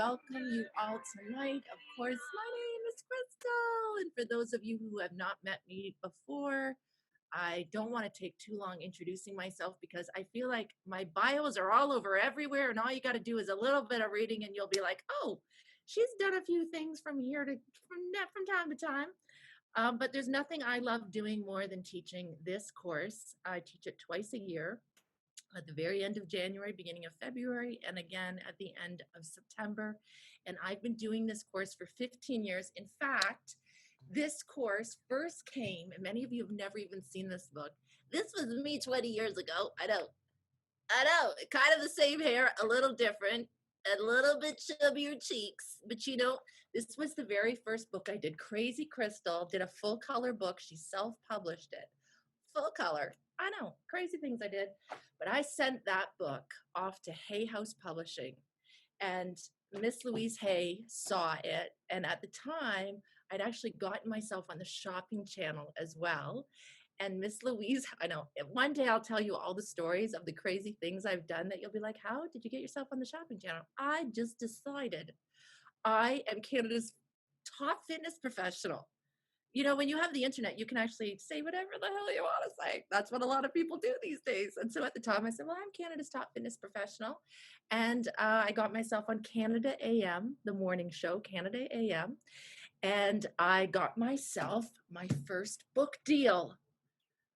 welcome you all tonight. Of course, my name is Crystal. And for those of you who have not met me before, I don't want to take too long introducing myself because I feel like my bios are all over everywhere. And all you got to do is a little bit of reading and you'll be like, oh, she's done a few things from time to time. But there's nothing I love doing more than teaching this course. I teach it twice a year, at the very end of January, beginning of February, and again at the end of September. And I've been doing this course for 15 years. In fact, this course first came, and many of you have never even seen this book. This was me 20 years ago. I know, kind of the same hair, a little different, a little bit chubbier cheeks. But you know, this was the very first book I did. Crazy Crystal did a full color book. She self-published it. Full color. I know, crazy things I did. But I sent that book off to Hay House Publishing. And Miss Louise Hay saw it. And at the time, I'd actually gotten myself on the shopping channel as well. And Miss Louise, I know, one day I'll tell you all the stories of the crazy things I've done that you'll be like, how did you get yourself on the shopping channel? I just decided I am Canada's top fitness professional. You know, when you have the internet, you can actually say whatever the hell you want to say. That's what a lot of people do these days. And so at the time I said, well, I'm Canada's top fitness professional. And I got myself on Canada AM, the morning show, Canada AM. And I got myself my first book deal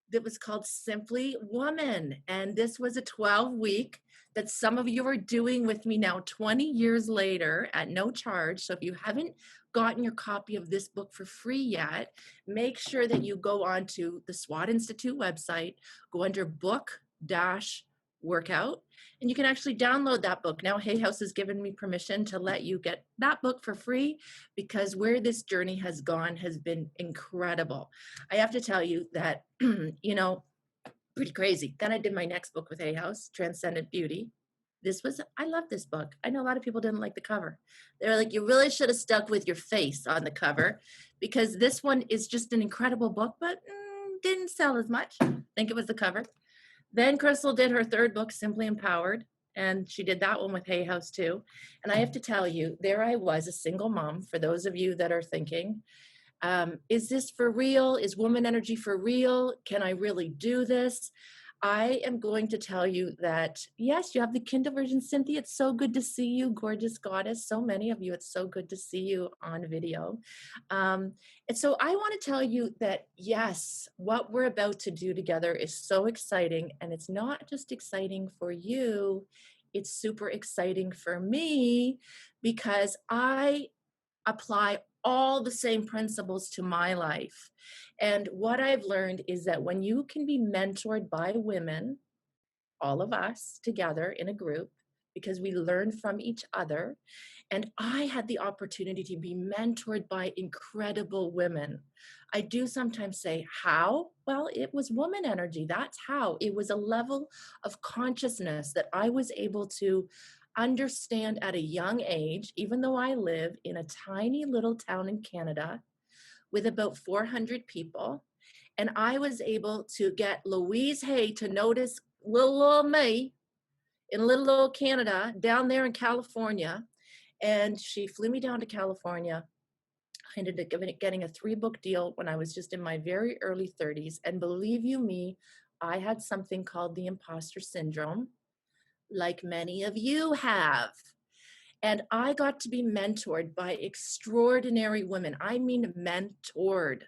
that was called Simply Woman. And this was a 12-week that some of you are doing with me now 20 years later at no charge. So if you haven't gotten your copy of this book for free yet, make sure that you go on to the S.W.A.T Institute website, go under book-workout, and you can actually download that book. Now Hay House has given me permission to let you get that book for free because where this journey has gone has been incredible. I have to tell you that, you know, pretty crazy. Then I did my next book with Hay House, Transcendent Beauty. I love this book. I know a lot of people didn't like the cover. They were like, you really should have stuck with your face on the cover because this one is just an incredible book, but didn't sell as much. I think it was the cover. Then Crystal did her third book, Simply Empowered, and she did that one with Hay House too. And I have to tell you, there I was, a single mom, for those of you that are thinking, is this for real? Is woman energy for real? Can I really do this? I am going to tell you that, yes, you have the Kindle version. Cynthia, it's so good to see you, gorgeous goddess. So many of you, it's so good to see you on video. And so I want to tell you that, yes, what we're about to do together is so exciting. And it's not just exciting for you. It's super exciting for me because I apply all the same principles to my life. And what I've learned is that when you can be mentored by women, all of us together in a group, because we learn from each other, and I had the opportunity to be mentored by incredible women. I do sometimes say, how? Well, it was woman energy. That's how. It was a level of consciousness that I was able to understand at a young age, even though I live in a tiny little town in Canada with about 400 people. And I was able to get Louise Hay to notice little old me in little old Canada down there in California. And she flew me down to California. I ended up getting a 3-book deal when I was just in my very early 30s. And believe you me, I had something called the Imposter Syndrome, like many of you have. And I got to be mentored by extraordinary women. I mean, mentored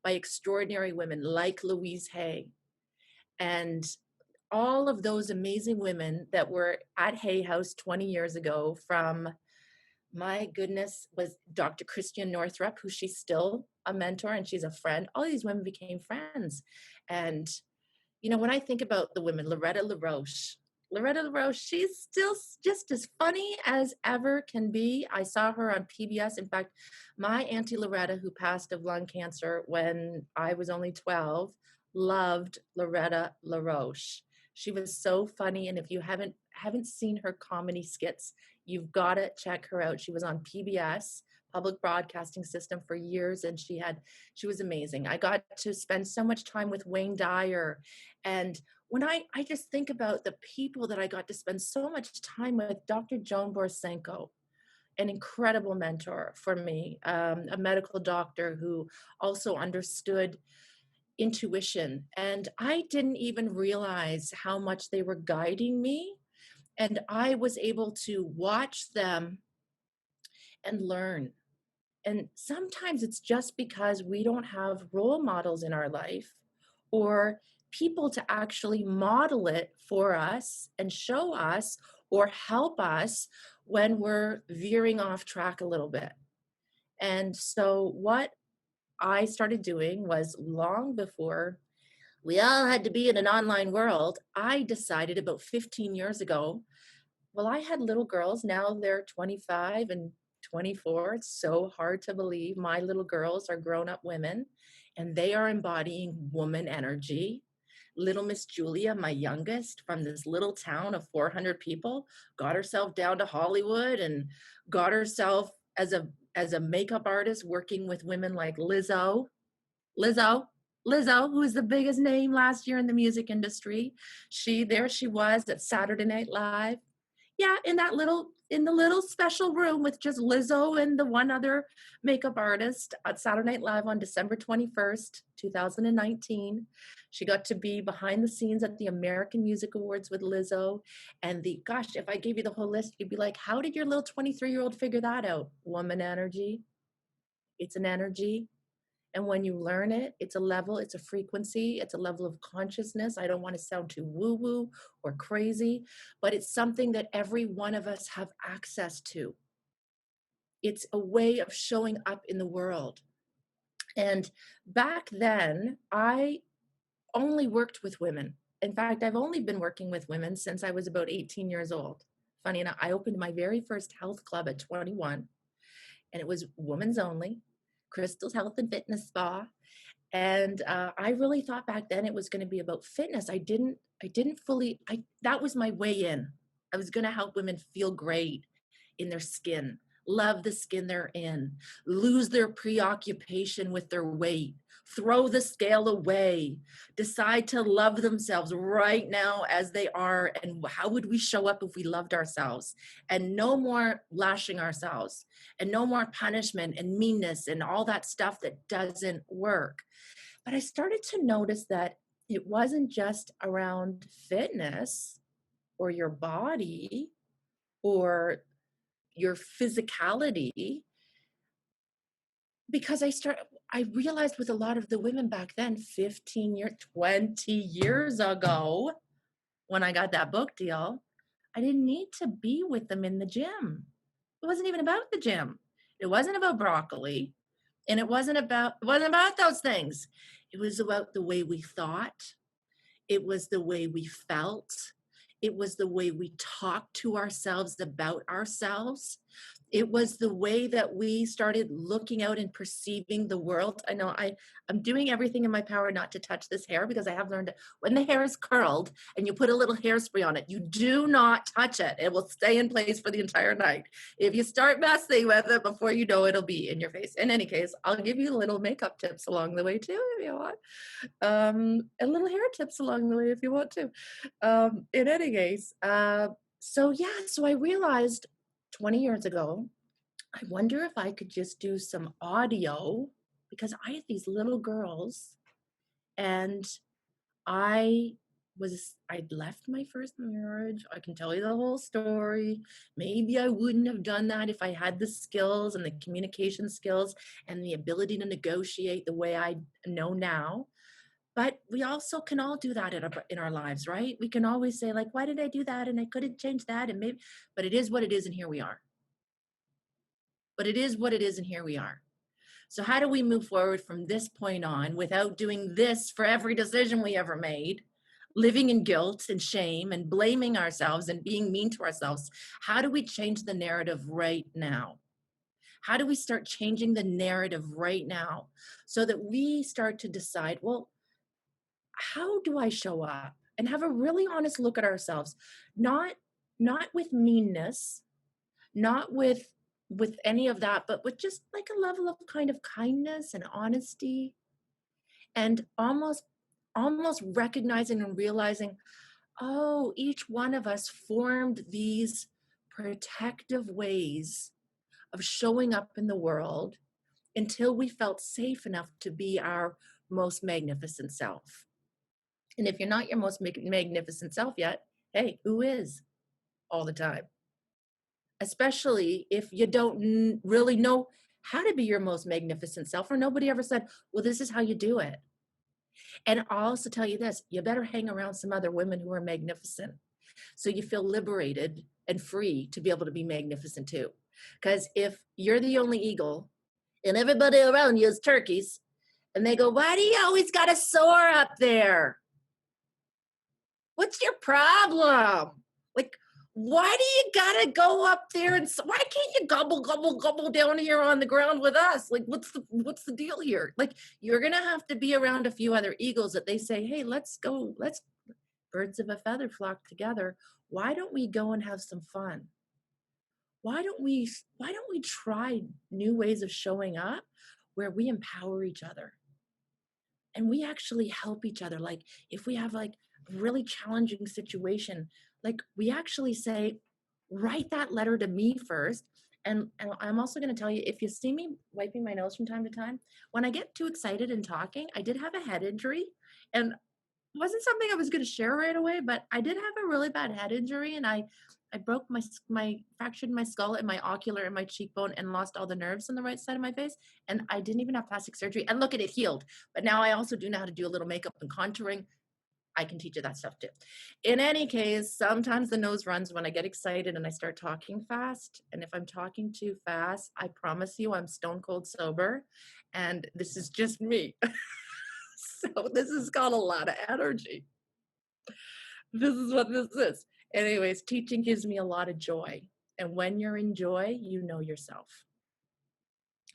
by extraordinary women like Louise Hay. And all of those amazing women that were at Hay House 20 years ago, from, my goodness, was Dr. Christian Northrup, who she's still a mentor and she's a friend. All these women became friends. And, you know, when I think about the women, Loretta LaRoche, she's still just as funny as ever can be. I saw her on PBS. In fact, my Auntie Loretta, who passed of lung cancer when I was only 12, loved Loretta LaRoche. She was so funny. And if you haven't seen her comedy skits, you've got to check her out. She was on PBS, Public Broadcasting System, for years, and she was amazing. I got to spend so much time with Wayne Dyer. And when I just think about the people that I got to spend so much time with, Dr. Joan Borisenko, an incredible mentor for me, a medical doctor who also understood intuition. And I didn't even realize how much they were guiding me. And I was able to watch them and learn. And sometimes it's just because we don't have role models in our life or people to actually model it for us and show us or help us when we're veering off track a little bit. And so, what I started doing was long before we all had to be in an online world, I decided about 15 years ago, well, I had little girls. Now they're 25 and 24. It's so hard to believe. My little girls are grown up women and they are embodying woman energy. Little Miss Julia, my youngest, from this little town of 400 people, got herself down to Hollywood and got herself as a makeup artist working with women like Lizzo, Lizzo, who was the biggest name last year in the music industry. There she was at Saturday Night Live. Yeah, in the little special room with just Lizzo and the one other makeup artist at Saturday Night Live on December 21st, 2019. She got to be behind the scenes at the American Music Awards with Lizzo. And gosh, if I gave you the whole list, you'd be like, how did your little 23-year-old figure that out? Woman energy. It's an energy. And when you learn it, it's a level, it's a frequency, it's a level of consciousness. I don't want to sound too woo-woo or crazy, but it's something that every one of us have access to. It's a way of showing up in the world. And back then, I only worked with women. In fact, I've only been working with women since I was about 18 years old. Funny enough, I opened my very first health club at 21, and it was women's only, Crystal's Health and Fitness Spa. And I really thought back then it was going to be about fitness. That was my way in. I was going to help women feel great in their skin, love the skin they're in, lose their preoccupation with their weight, throw the scale away, decide to love themselves right now as they are. And how would we show up if we loved ourselves? And no more lashing ourselves, and no more punishment and meanness and all that stuff that doesn't work. But I started to notice that it wasn't just around fitness or your body or your physicality, because I realized with a lot of the women back then, 15 years, 20 years ago, when I got that book deal, I didn't need to be with them in the gym. It wasn't even about the gym. It wasn't about broccoli. And it wasn't about those things. It was about the way we thought. It was the way we felt. It was the way we talked to ourselves about ourselves. It was the way that we started looking out and perceiving the world. I know I'm doing everything in my power not to touch this hair, because I have learned when the hair is curled and you put a little hairspray on it, you do not touch it. It will stay in place for the entire night. If you start messing with it, before you know it'll be in your face. In any case, I'll give you little makeup tips along the way too, if you want. And little hair tips along the way if you want to. In any case, so I realized 20 years ago, I wonder if I could just do some audio, because I had these little girls and I'd left my first marriage. I can tell you the whole story. Maybe I wouldn't have done that if I had the skills and the communication skills and the ability to negotiate the way I know now. But we also can all do that in our lives, right? We can always say, like, why did I do that? And I couldn't change that. And maybe, but it is what it is. And here we are. So how do we move forward from this point on without doing this for every decision we ever made, living in guilt and shame and blaming ourselves and being mean to ourselves? How do we change the narrative right now? How do we start changing the narrative right now so that we start to decide, well, how do I show up? And have a really honest look at ourselves, not with meanness, not with any of that, but with just like a level of kind of kindness and honesty, and almost recognizing and realizing, oh, each one of us formed these protective ways of showing up in the world until we felt safe enough to be our most magnificent self. And if you're not your most magnificent self yet, hey, who is all the time? Especially if you don't really know how to be your most magnificent self, or nobody ever said, well, this is how you do it. And I'll also tell you this, you better hang around some other women who are magnificent, so you feel liberated and free to be able to be magnificent too. Because if you're the only eagle and everybody around you is turkeys, and they go, why do you always got to soar up there? What's your problem? Like, why do you gotta go up there, and why can't you gobble down here on the ground with us? Like, what's the deal here? Like, you're gonna have to be around a few other eagles that they say, hey, let's birds of a feather flock together. Why don't we go and have some fun? Why don't we try new ways of showing up where we empower each other and we actually help each other? Like, if we have like a really challenging situation, like, we actually say, write that letter to me first. And I'm also going to tell you, if you see me wiping my nose from time to time, when I get too excited and talking, I did have a head injury, and it wasn't something I was going to share right away, but I did have a really bad head injury, and I broke my fractured my skull and my ocular and my cheekbone and lost all the nerves on the right side of my face. And I didn't even have plastic surgery. And look at it, healed. But now I also do know how to do a little makeup and contouring. I can teach you that stuff too. In any case, sometimes the nose runs when I get excited and I start talking fast. And if I'm talking too fast, I promise you I'm stone cold sober. And this is just me. So this has got a lot of energy. This is what this is. Anyways, teaching gives me a lot of joy. And when you're in joy, you know yourself.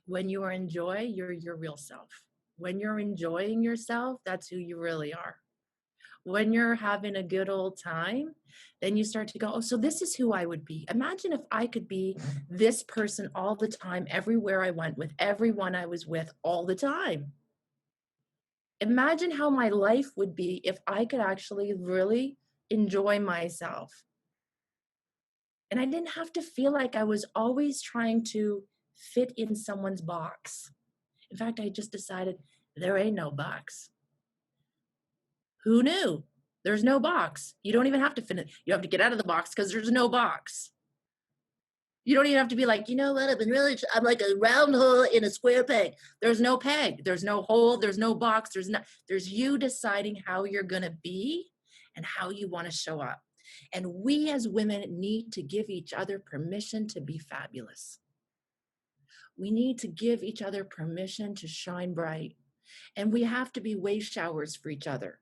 When you are in joy, you're your real self. When you're enjoying yourself, that's who you really are. When you're having a good old time, then you start to go, oh, so this is who I would be. Imagine if I could be this person all the time, everywhere I went, with everyone I was with all the time. Imagine how my life would be if I could actually really enjoy myself. And I didn't have to feel like I was always trying to fit in someone's box. In fact, I just decided there ain't no box. Who knew? There's no box. You don't even have to fit it. You have to get out of the box because there's no box. You don't even have to be like, you know what, I'm like a round hole in a square peg. There's no peg. There's no hole. There's no box. There's you deciding how you're going to be and how you want to show up. And we as women need to give each other permission to be fabulous. We need to give each other permission to shine bright. And we have to be wave showers for each other.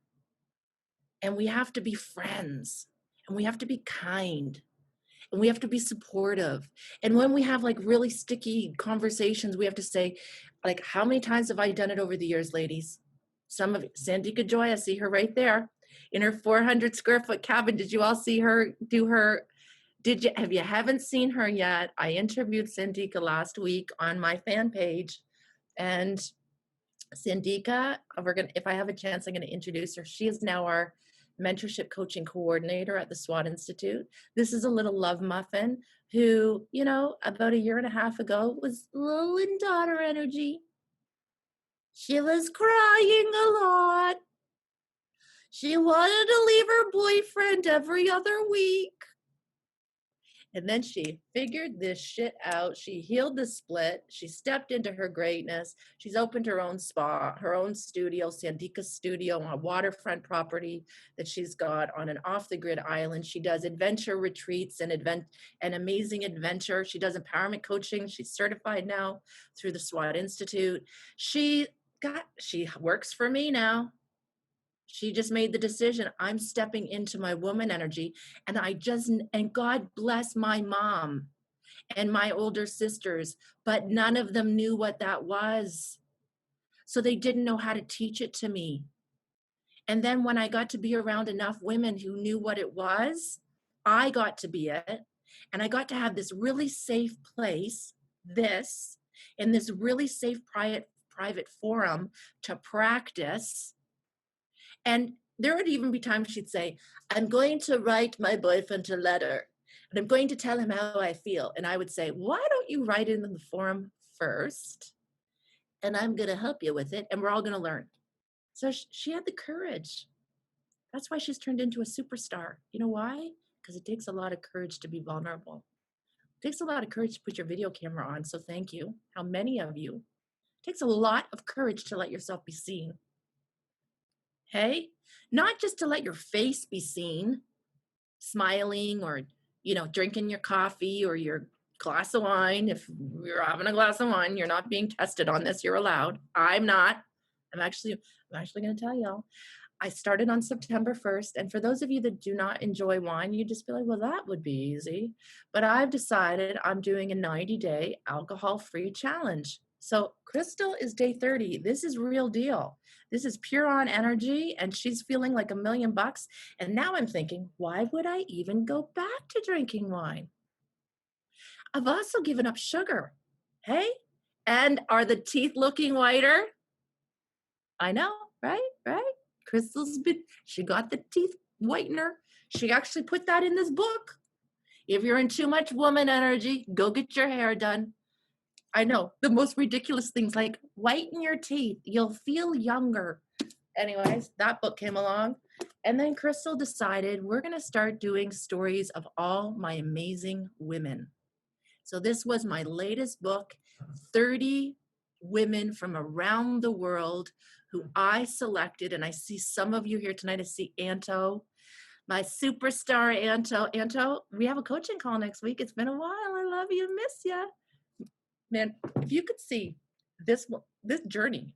And we have to be friends. And we have to be kind. And we have to be supportive. And when we have like really sticky conversations, we have to say, like, how many times have I done it over the years, ladies? Some of Sandika Joy, I see her right there in her 400 square foot cabin. Did you all see her do her? Have you haven't seen her yet? I interviewed Sandika last week on my fan page, and Sandika, if I have a chance, I'm going to introduce her. She is now our mentorship coaching coordinator at the S.W.A.T Institute. This is a little love muffin who, you know, about a year and a half ago was a little in daughter energy. She was crying a lot. She wanted to leave her boyfriend every other week. And then she figured this shit out. She healed the split. She stepped into her greatness. She's opened her own spa, her own studio, Sandika's studio, on a waterfront property that she's got on an off-the-grid island. She does adventure retreats and an amazing adventure. She does empowerment coaching. She's certified now through the S.W.A.T Institute. She works for me now. She just made the decision, I'm stepping into my woman energy. And God bless my mom and my older sisters, but none of them knew what that was. So they didn't know how to teach it to me. And then when I got to be around enough women who knew what it was, I got to be it. And I got to have this really safe place, in this really safe private forum to practice. And there would even be times she'd say, I'm going to write my boyfriend a letter and I'm going to tell him how I feel. And I would say, why don't you write in the forum first? And I'm going to help you with it. And we're all going to learn. So she had the courage. That's why she's turned into a superstar. You know why? Because it takes a lot of courage to be vulnerable. It takes a lot of courage to put your video camera on. So thank you. How many of you? It takes a lot of courage to let yourself be seen. Hey, not just to let your face be seen, smiling or, drinking your coffee or your glass of wine. If you're having a glass of wine, you're not being tested on this. You're allowed. I'm not. I'm actually going to tell y'all. I started on September 1st. And for those of you that do not enjoy wine, you just be like, well, that would be easy. But I've decided I'm doing a 90-day alcohol-free challenge. So Crystal is day 30. This is real deal. This is pure on energy. And she's feeling like $1,000,000. And now I'm thinking, why would I even go back to drinking wine? I've also given up sugar. Hey? And are the teeth looking whiter? I know, right? She got the teeth whitener. She actually put that in this book. If you're in too much woman energy, go get your hair done. I know, the most ridiculous things like whiten your teeth. You'll feel younger. Anyways, that book came along. And then Crystal decided we're going to start doing stories of all my amazing women. So this was my latest book, 30 women from around the world who I selected. And I see some of you here tonight. I see Anto, my superstar Anto. Anto, we have a coaching call next week. It's been a while. I love you. Miss ya. Man, if you could see this journey,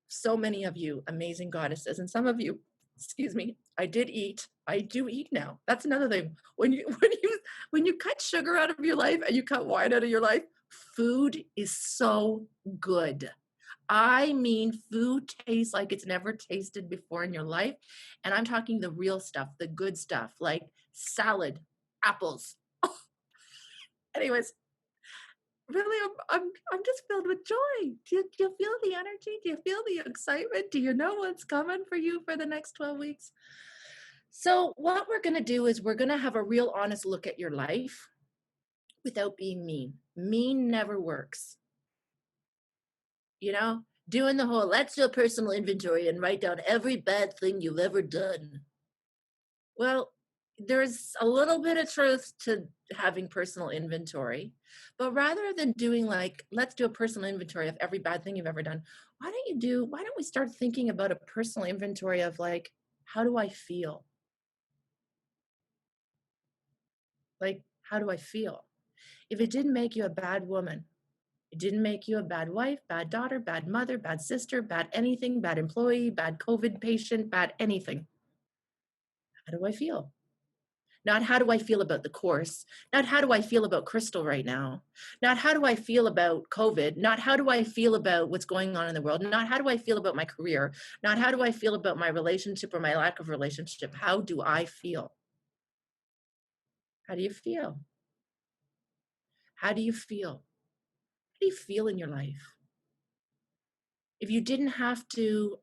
so many of you amazing goddesses, and some of you, excuse me, I do eat now. That's another thing. When you cut sugar out of your life and you cut wine out of your life, food is so good. I mean, food tastes like it's never tasted before in your life. And I'm talking the real stuff, the good stuff, like salad, apples. Anyways, really, I'm just filled with joy. Do you feel the energy? Do you feel the excitement? Do you know what's coming for you for the next 12 weeks? So what we're going to do is we're going to have a real honest look at your life without being mean. Mean never works. Doing the whole, let's do a personal inventory and write down every bad thing you've ever done. Well, there's a little bit of truth to having personal inventory, but rather than doing like, let's do a personal inventory of every bad thing you've ever done, why don't we start thinking about a personal inventory of like, how do I feel? Like, how do I feel? If it didn't make you a bad woman, it didn't make you a bad wife, bad daughter, bad mother, bad sister, bad anything, bad employee, bad COVID patient, bad anything. How do I feel? Not how do I feel about the course, not how do I feel about Crystal right now, not how do I feel about COVID, not how do I feel about what's going on in the world, not how do I feel about my career, not how do I feel about my relationship or my lack of relationship. How do I feel? How do you feel? How do you feel? How do you feel in your life? If you didn't have to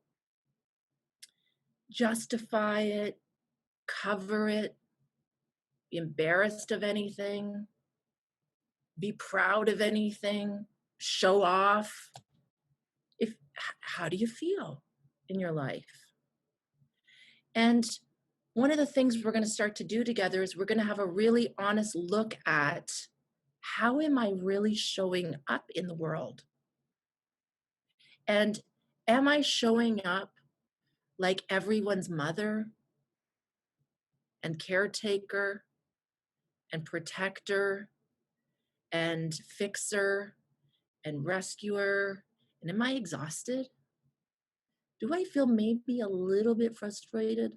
justify it, cover it, be embarrassed of anything, be proud of anything, show off, how do you feel in your life? And one of the things we're going to start to do together is we're going to have a really honest look at how am I really showing up in the world? And am I showing up like everyone's mother and caretaker and protector and fixer and rescuer? And am I exhausted? Do I feel maybe a little bit frustrated?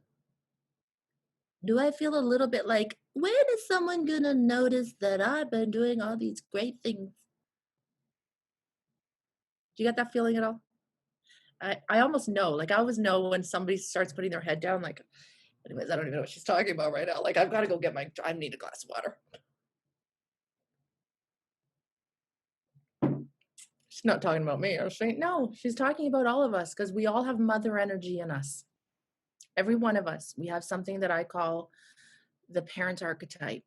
Do I feel a little bit like, when is someone going to notice that I've been doing all these great things? Do you get that feeling at all? I almost know, like I always know when somebody starts putting their head down, like, anyways, I don't even know what she's talking about right now. Like, I've got to go I need a glass of water. She's not talking about me, is she? No, she's talking about all of us because we all have mother energy in us. Every one of us. We have something that I call the parent archetype.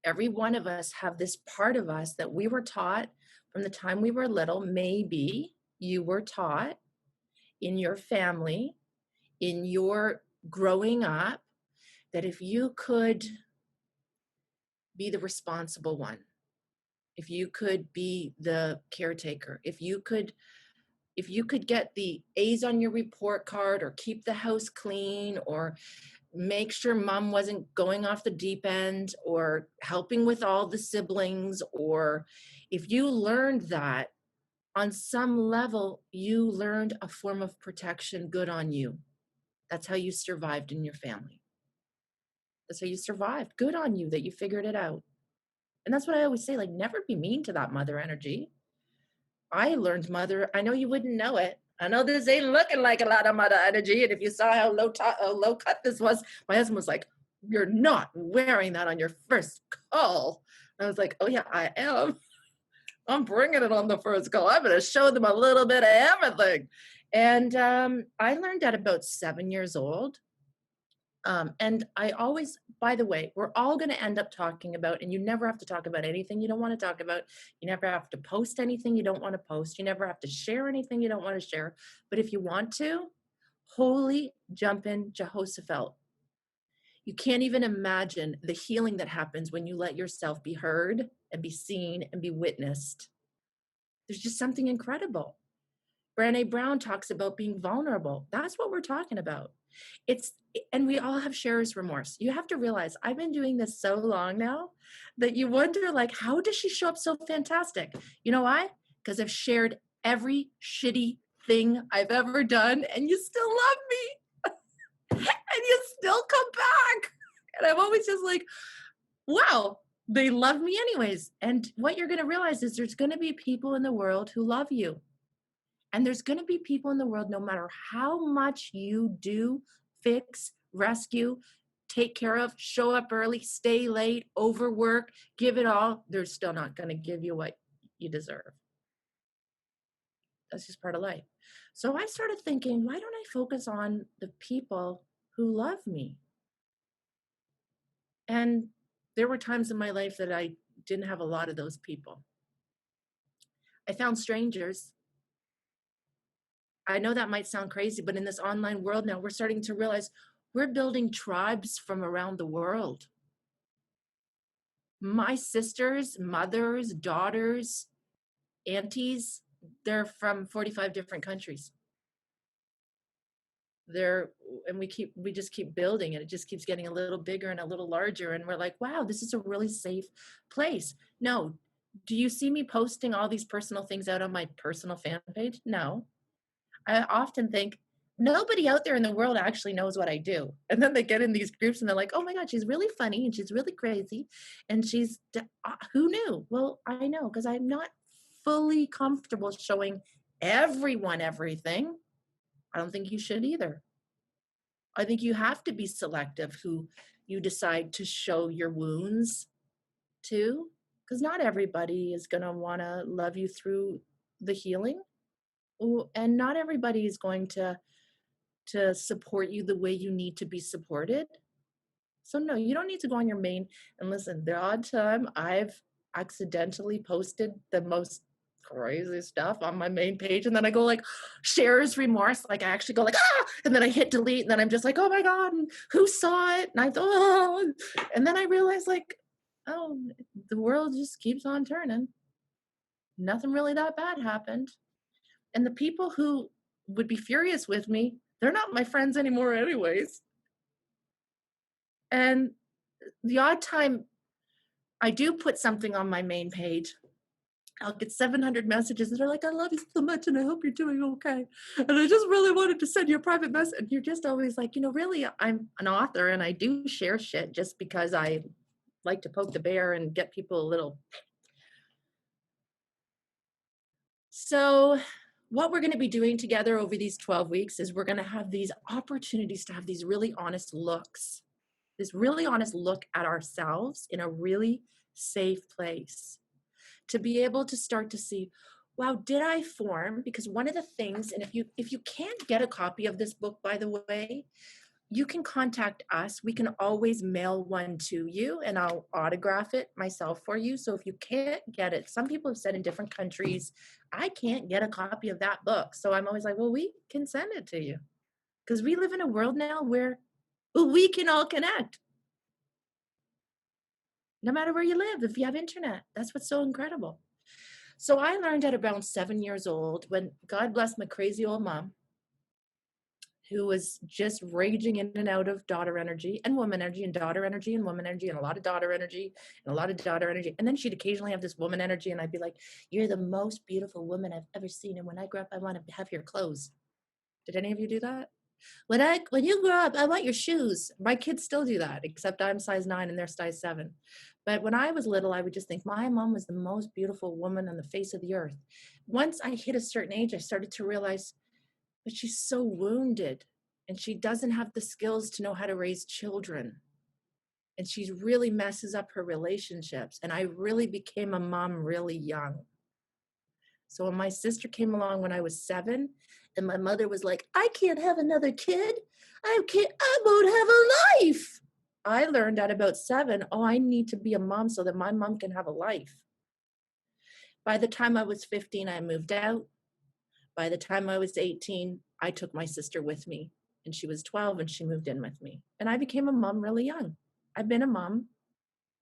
Every one of us have this part of us that we were taught from the time we were little. Maybe you were taught in your family, in your growing up, that if you could be the responsible one, if you could be the caretaker, if you could get the A's on your report card, or keep the house clean, or make sure mom wasn't going off the deep end, or helping with all the siblings, or if you learned that, on some level, you learned a form of protection. Good on you. That's how you survived in your family. That's how you survived. Good on you that you figured it out. And that's what I always say, like, never be mean to that mother energy. I learned mother, I know you wouldn't know it. I know this ain't looking like a lot of mother energy. And if you saw how low cut this was, my husband was like, "You're not wearing that on your first call." I was like, "Oh yeah, I am. I'm bringing it on the first call. I'm going to show them a little bit of everything." And I learned at about 7 years old. And I always, by the way, we're all going to end up talking about, and you never have to talk about anything you don't want to talk about. You never have to post anything you don't want to post. You never have to share anything you don't want to share. But if you want to, holy jumping Jehoshaphat. You can't even imagine the healing that happens when you let yourself be heard and be seen and be witnessed. There's just something incredible. Brené Brown talks about being vulnerable. That's what we're talking about. And we all have share's remorse. You have to realize, I've been doing this so long now that you wonder, like, how does she show up so fantastic? You know why? Because I've shared every shitty thing I've ever done, and you still love me. And you still come back. And I'm always just like, wow, they love me anyways. And what you're going to realize is there's going to be people in the world who love you. And there's going to be people in the world, no matter how much you do, fix, rescue, take care of, show up early, stay late, overwork, give it all, they're still not going to give you what you deserve. That's just part of life. So I started thinking, why don't I focus on the people who love me? And there were times in my life that I didn't have a lot of those people. I found strangers. I know that might sound crazy, but in this online world now, we're starting to realize we're building tribes from around the world. My sisters, mothers, daughters, aunties, they're from 45 different countries. And we just keep building, and it just keeps getting a little bigger and a little larger. And we're like, wow, this is a really safe place. No, do you see me posting all these personal things out on my personal fan page? No. I often think nobody out there in the world actually knows what I do. And then they get in these groups and they're like, oh my God, she's really funny and she's really crazy. And who knew? Well, I know, because I'm not fully comfortable showing everyone everything. I don't think you should either. I think you have to be selective who you decide to show your wounds to, because not everybody is going to want to love you through the healing. And not everybody is going to support you the way you need to be supported. So no, you don't need to go on your main. And listen, the odd time I've accidentally posted the most crazy stuff on my main page, and then I go like, shares remorse, like I actually go like, and then I hit delete, and then I'm just like, oh my God, and who saw it? And I thought, oh, and then I realized, like, oh, the world just keeps on turning. Nothing really that bad happened. And the people who would be furious with me, they're not my friends anymore anyways. And the odd time I do put something on my main page, I'll get 700 messages that are like, I love you so much and I hope you're doing okay. And I just really wanted to send you a private message. And you're just always like, really, I'm an author and I do share shit just because I like to poke the bear and get people a little. So what we're going to be doing together over these 12 weeks is we're going to have these opportunities to have these really honest looks, this really honest look at ourselves in a really safe place, to be able to start to see, wow, did I form? Because one of the things, and if you can't get a copy of this book, by the way, you can contact us. We can always mail one to you, and I'll autograph it myself for you. So if you can't get it, some people have said in different countries, I can't get a copy of that book. So I'm always like, well, we can send it to you, because we live in a world now where we can all connect, no matter where you live, if you have internet. That's what's so incredible. So I learned at around 7 years old, when, God bless my crazy old mom, who was just raging in and out of daughter energy and woman energy and daughter energy and woman energy and a lot of daughter energy and a lot of daughter energy. And then she'd occasionally have this woman energy, and I'd be like, you're the most beautiful woman I've ever seen. And when I grow up, I want to have your clothes. Did any of you do that? When you grow up, I want your shoes. My kids still do that, except I'm size 9 and they're size 7. But when I was little, I would just think my mom was the most beautiful woman on the face of the earth. Once I hit a certain age, I started to realize, but she's so wounded and she doesn't have the skills to know how to raise children. And she really messes up her relationships. And I really became a mom really young. So when my sister came along when I was 7, and my mother was like, I can't have another kid. I won't have a life. I learned at about 7, I need to be a mom so that my mom can have a life. By the time I was 15, I moved out. By the time I was 18, I took my sister with me, and she was 12 and she moved in with me. And I became a mom really young. I've been a mom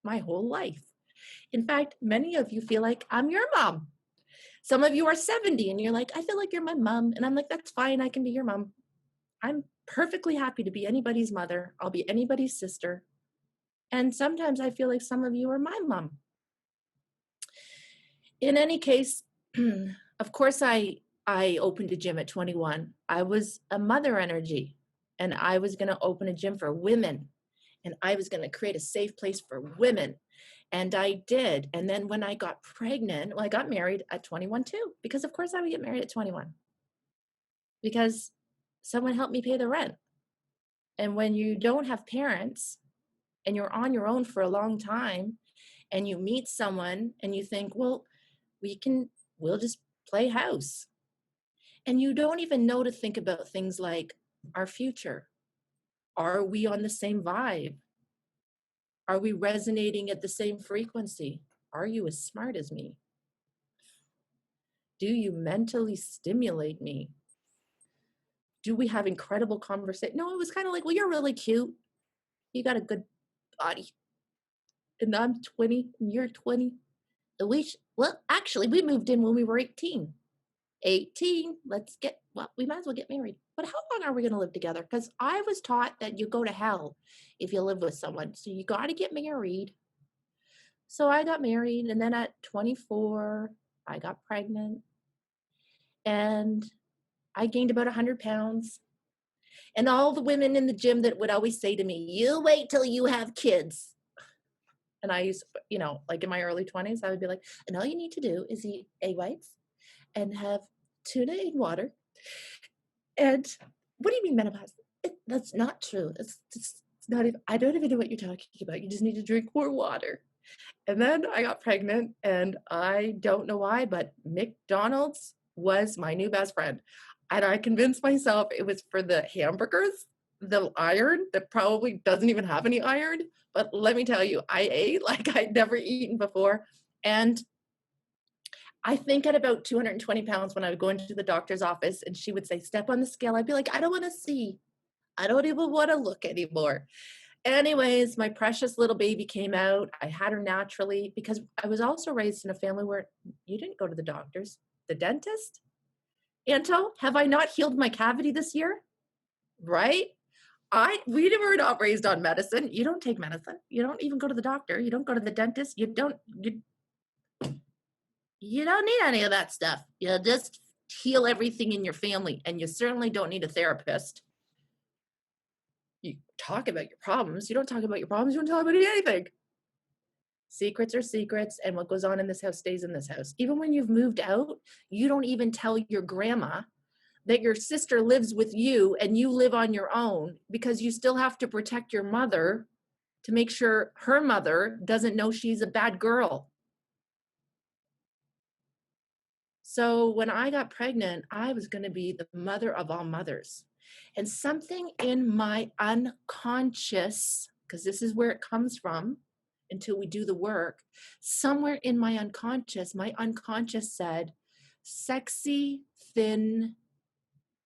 my whole life. In fact, many of you feel like I'm your mom. Some of you are 70 and you're like, I feel like you're my mom. And I'm like, that's fine. I can be your mom. I'm perfectly happy to be anybody's mother. I'll be anybody's sister. And sometimes I feel like some of you are my mom. In any case, of course, I opened a gym at 21. I was a mother energy, and I was going to open a gym for women, and I was going to create a safe place for women. And I did. And then when I got pregnant, I got married at 21 too, because of course I would get married at 21, because someone helped me pay the rent. And when you don't have parents and you're on your own for a long time, and you meet someone and you think, well, we'll just play house. And you don't even know to think about things like our future. Are we on the same vibe? Are we resonating at the same frequency? Are you as smart as me? Do you mentally stimulate me? Do we have incredible conversation? No, it was kind of like, well, you're really cute. You got a good body. And I'm 20 and you're 20. Well, actually, we moved in when we were 18. 18, we might as well get married. But how long are we going to live together? Because I was taught that you go to hell if you live with someone. So you got to get married. So I got married, and then at 24, I got pregnant, and I gained about 100 pounds. And all the women in the gym that would always say to me, you wait till you have kids. And I used, like in my early 20s, I would be like, and all you need to do is eat egg whites and have tuna in water. And what do you mean menopause? That's not true. It's not even, I don't even know what you're talking about. You just need to drink more water. And then I got pregnant, and I don't know why, but McDonald's was my new best friend. And I convinced myself it was for the hamburgers, the iron that probably doesn't even have any iron. But let me tell you, I ate like I'd never eaten before. And I think at about 220 pounds, when I would go into the doctor's office and she would say, step on the scale, I'd be like, I don't want to see. I don't even want to look anymore. Anyways, my precious little baby came out. I had her naturally, because I was also raised in a family where you didn't go to the doctors. The dentist? Anto, have I not healed my cavity this year? Right? We were not raised on medicine. You don't take medicine. You don't even go to the doctor. You don't go to the dentist. You don't need any of that stuff. You just heal everything in your family, and you certainly don't need a therapist. You talk about your problems. You don't talk about your problems. You don't talk about anything. Secrets are secrets, and what goes on in this house stays in this house. Even when you've moved out, you don't even tell your grandma that your sister lives with you and you live on your own, because you still have to protect your mother to make sure her mother doesn't know she's a bad girl. So when I got pregnant, I was going to be the mother of all mothers. And something in my unconscious, because this is where it comes from until we do the work, somewhere in my unconscious said, sexy, thin,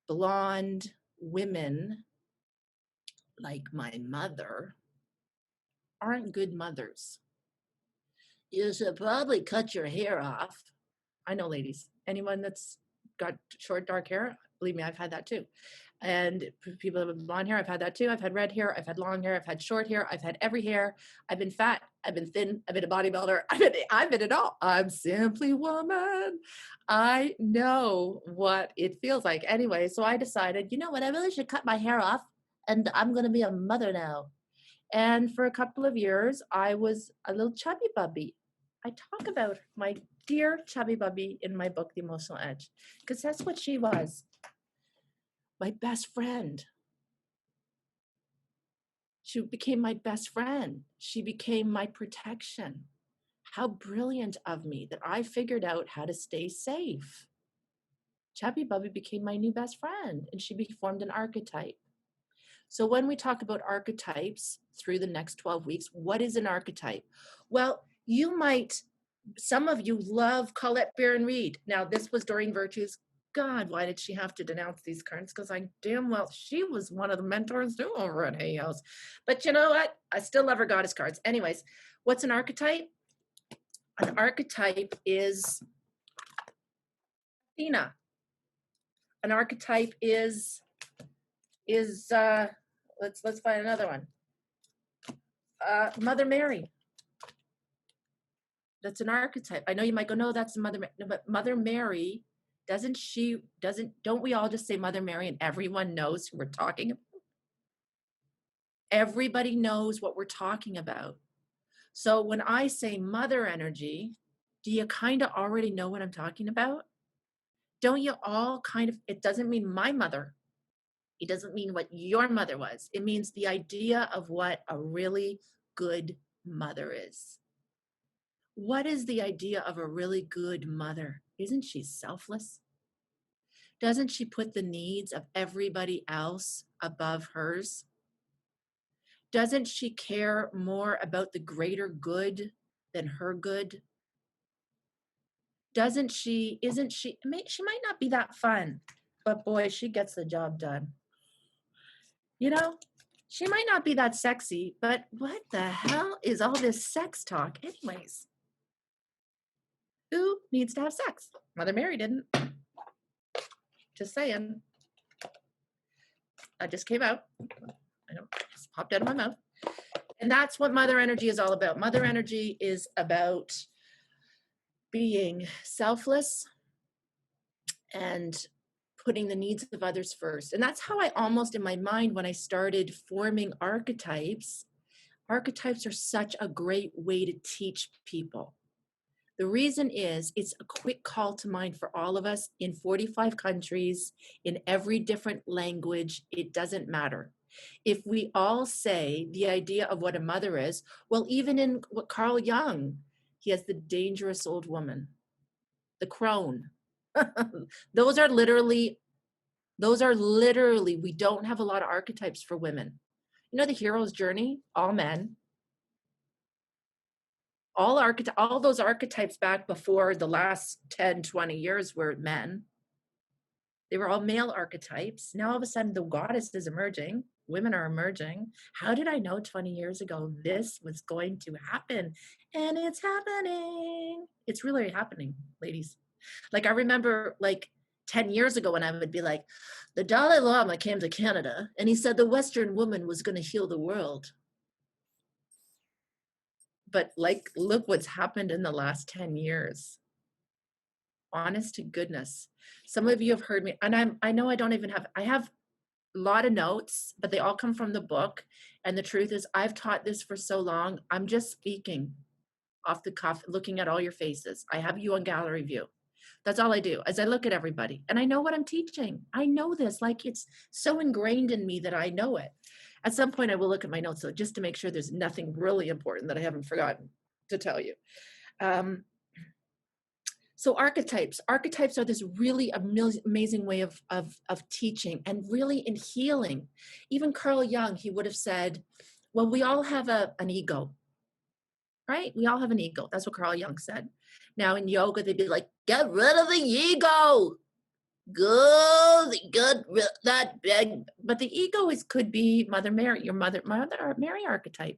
blonde women like my mother aren't good mothers. You should probably cut your hair off. I know, ladies, anyone that's got short, dark hair, believe me, I've had that too. And people with blonde hair, I've had that too. I've had red hair, I've had long hair, I've had short hair, I've had every hair. I've been fat, I've been thin, I've been a bodybuilder, I've been it all. I'm simply woman. I know what it feels like. Anyway, so I decided, you know what, I really should cut my hair off and I'm going to be a mother now. And for a couple of years, I was a little chubby bubby. I talk about my dear chubby bubby in my book, The Emotional Edge, because that's what she was. My best friend. She became my best friend. She became my protection. How brilliant of me that I figured out how to stay safe. Chubby Bubby became my new best friend, and she formed an archetype. So when we talk about archetypes through the next 12 weeks, what is an archetype? Well, some of you love Colette Baron-Reid. Now, this was Doreen Virtue's. God, why did she have to denounce these cards? Because I damn well, she was one of the mentors too over at Hay House. But you know what? I still love her goddess cards. Anyways, what's an archetype? An archetype is Athena. An archetype is let's find another one. Mother Mary. That's an archetype. I know you might go, no, that's Mother Mary. No, but Mother Mary, don't we all just say Mother Mary and everyone knows who we're talking about? Everybody knows what we're talking about. So when I say mother energy, do you kind of already know what I'm talking about? Don't you all kind of, it doesn't mean my mother. It doesn't mean what your mother was. It means the idea of what a really good mother is. What is the idea of a really good mother? Isn't she selfless? Doesn't she put the needs of everybody else above hers? Doesn't she care more about the greater good than her good? Isn't she, she might not be that fun, but boy, she gets the job done. You know, she might not be that sexy, but what the hell is all this sex talk anyways? Who needs to have sex? Mother Mary didn't. Just saying. I just came out. I know, just popped out of my mouth. And that's what mother energy is all about. Mother energy is about being selfless and putting the needs of others first. And that's how I almost in my mind, when I started forming archetypes are such a great way to teach people. The reason is it's a quick call to mind for all of us in 45 countries, in every different language. It doesn't matter. If we all say the idea of what a mother is, well, even in what Carl Jung, he has the dangerous old woman, the crone. Those are literally, we don't have a lot of archetypes for women. You know, the hero's journey, all men. All those archetypes back before the last 10, 20 years were men. They were all male archetypes. Now all of a sudden the goddess is emerging. Women are emerging. How did I know 20 years ago this was going to happen? And it's happening. It's really happening, ladies. Like I remember like 10 years ago when I would be like, the Dalai Lama came to Canada and he said the Western woman was going to heal the world. But like, look what's happened in the last 10 years. Honest to goodness. Some of you have heard me, and I know I have a lot of notes, but they all come from the book. And the truth is I've taught this for so long. I'm just speaking off the cuff, looking at all your faces. I have you on gallery view. That's all I do as I look at everybody. And I know what I'm teaching. I know this, like it's so ingrained in me that I know it. At some point I will look at my notes, so just to make sure there's nothing really important that I haven't forgotten to tell you. So So archetypes are this really amazing way of teaching and really in healing. Even Carl Jung, he would have said, well, we all have an ego, right? We all have an ego. That's what Carl Jung said. Now in yoga, they'd be like, get rid of the ego. Good, that big. But the ego could be Mother Mary, your Mother Mary archetype.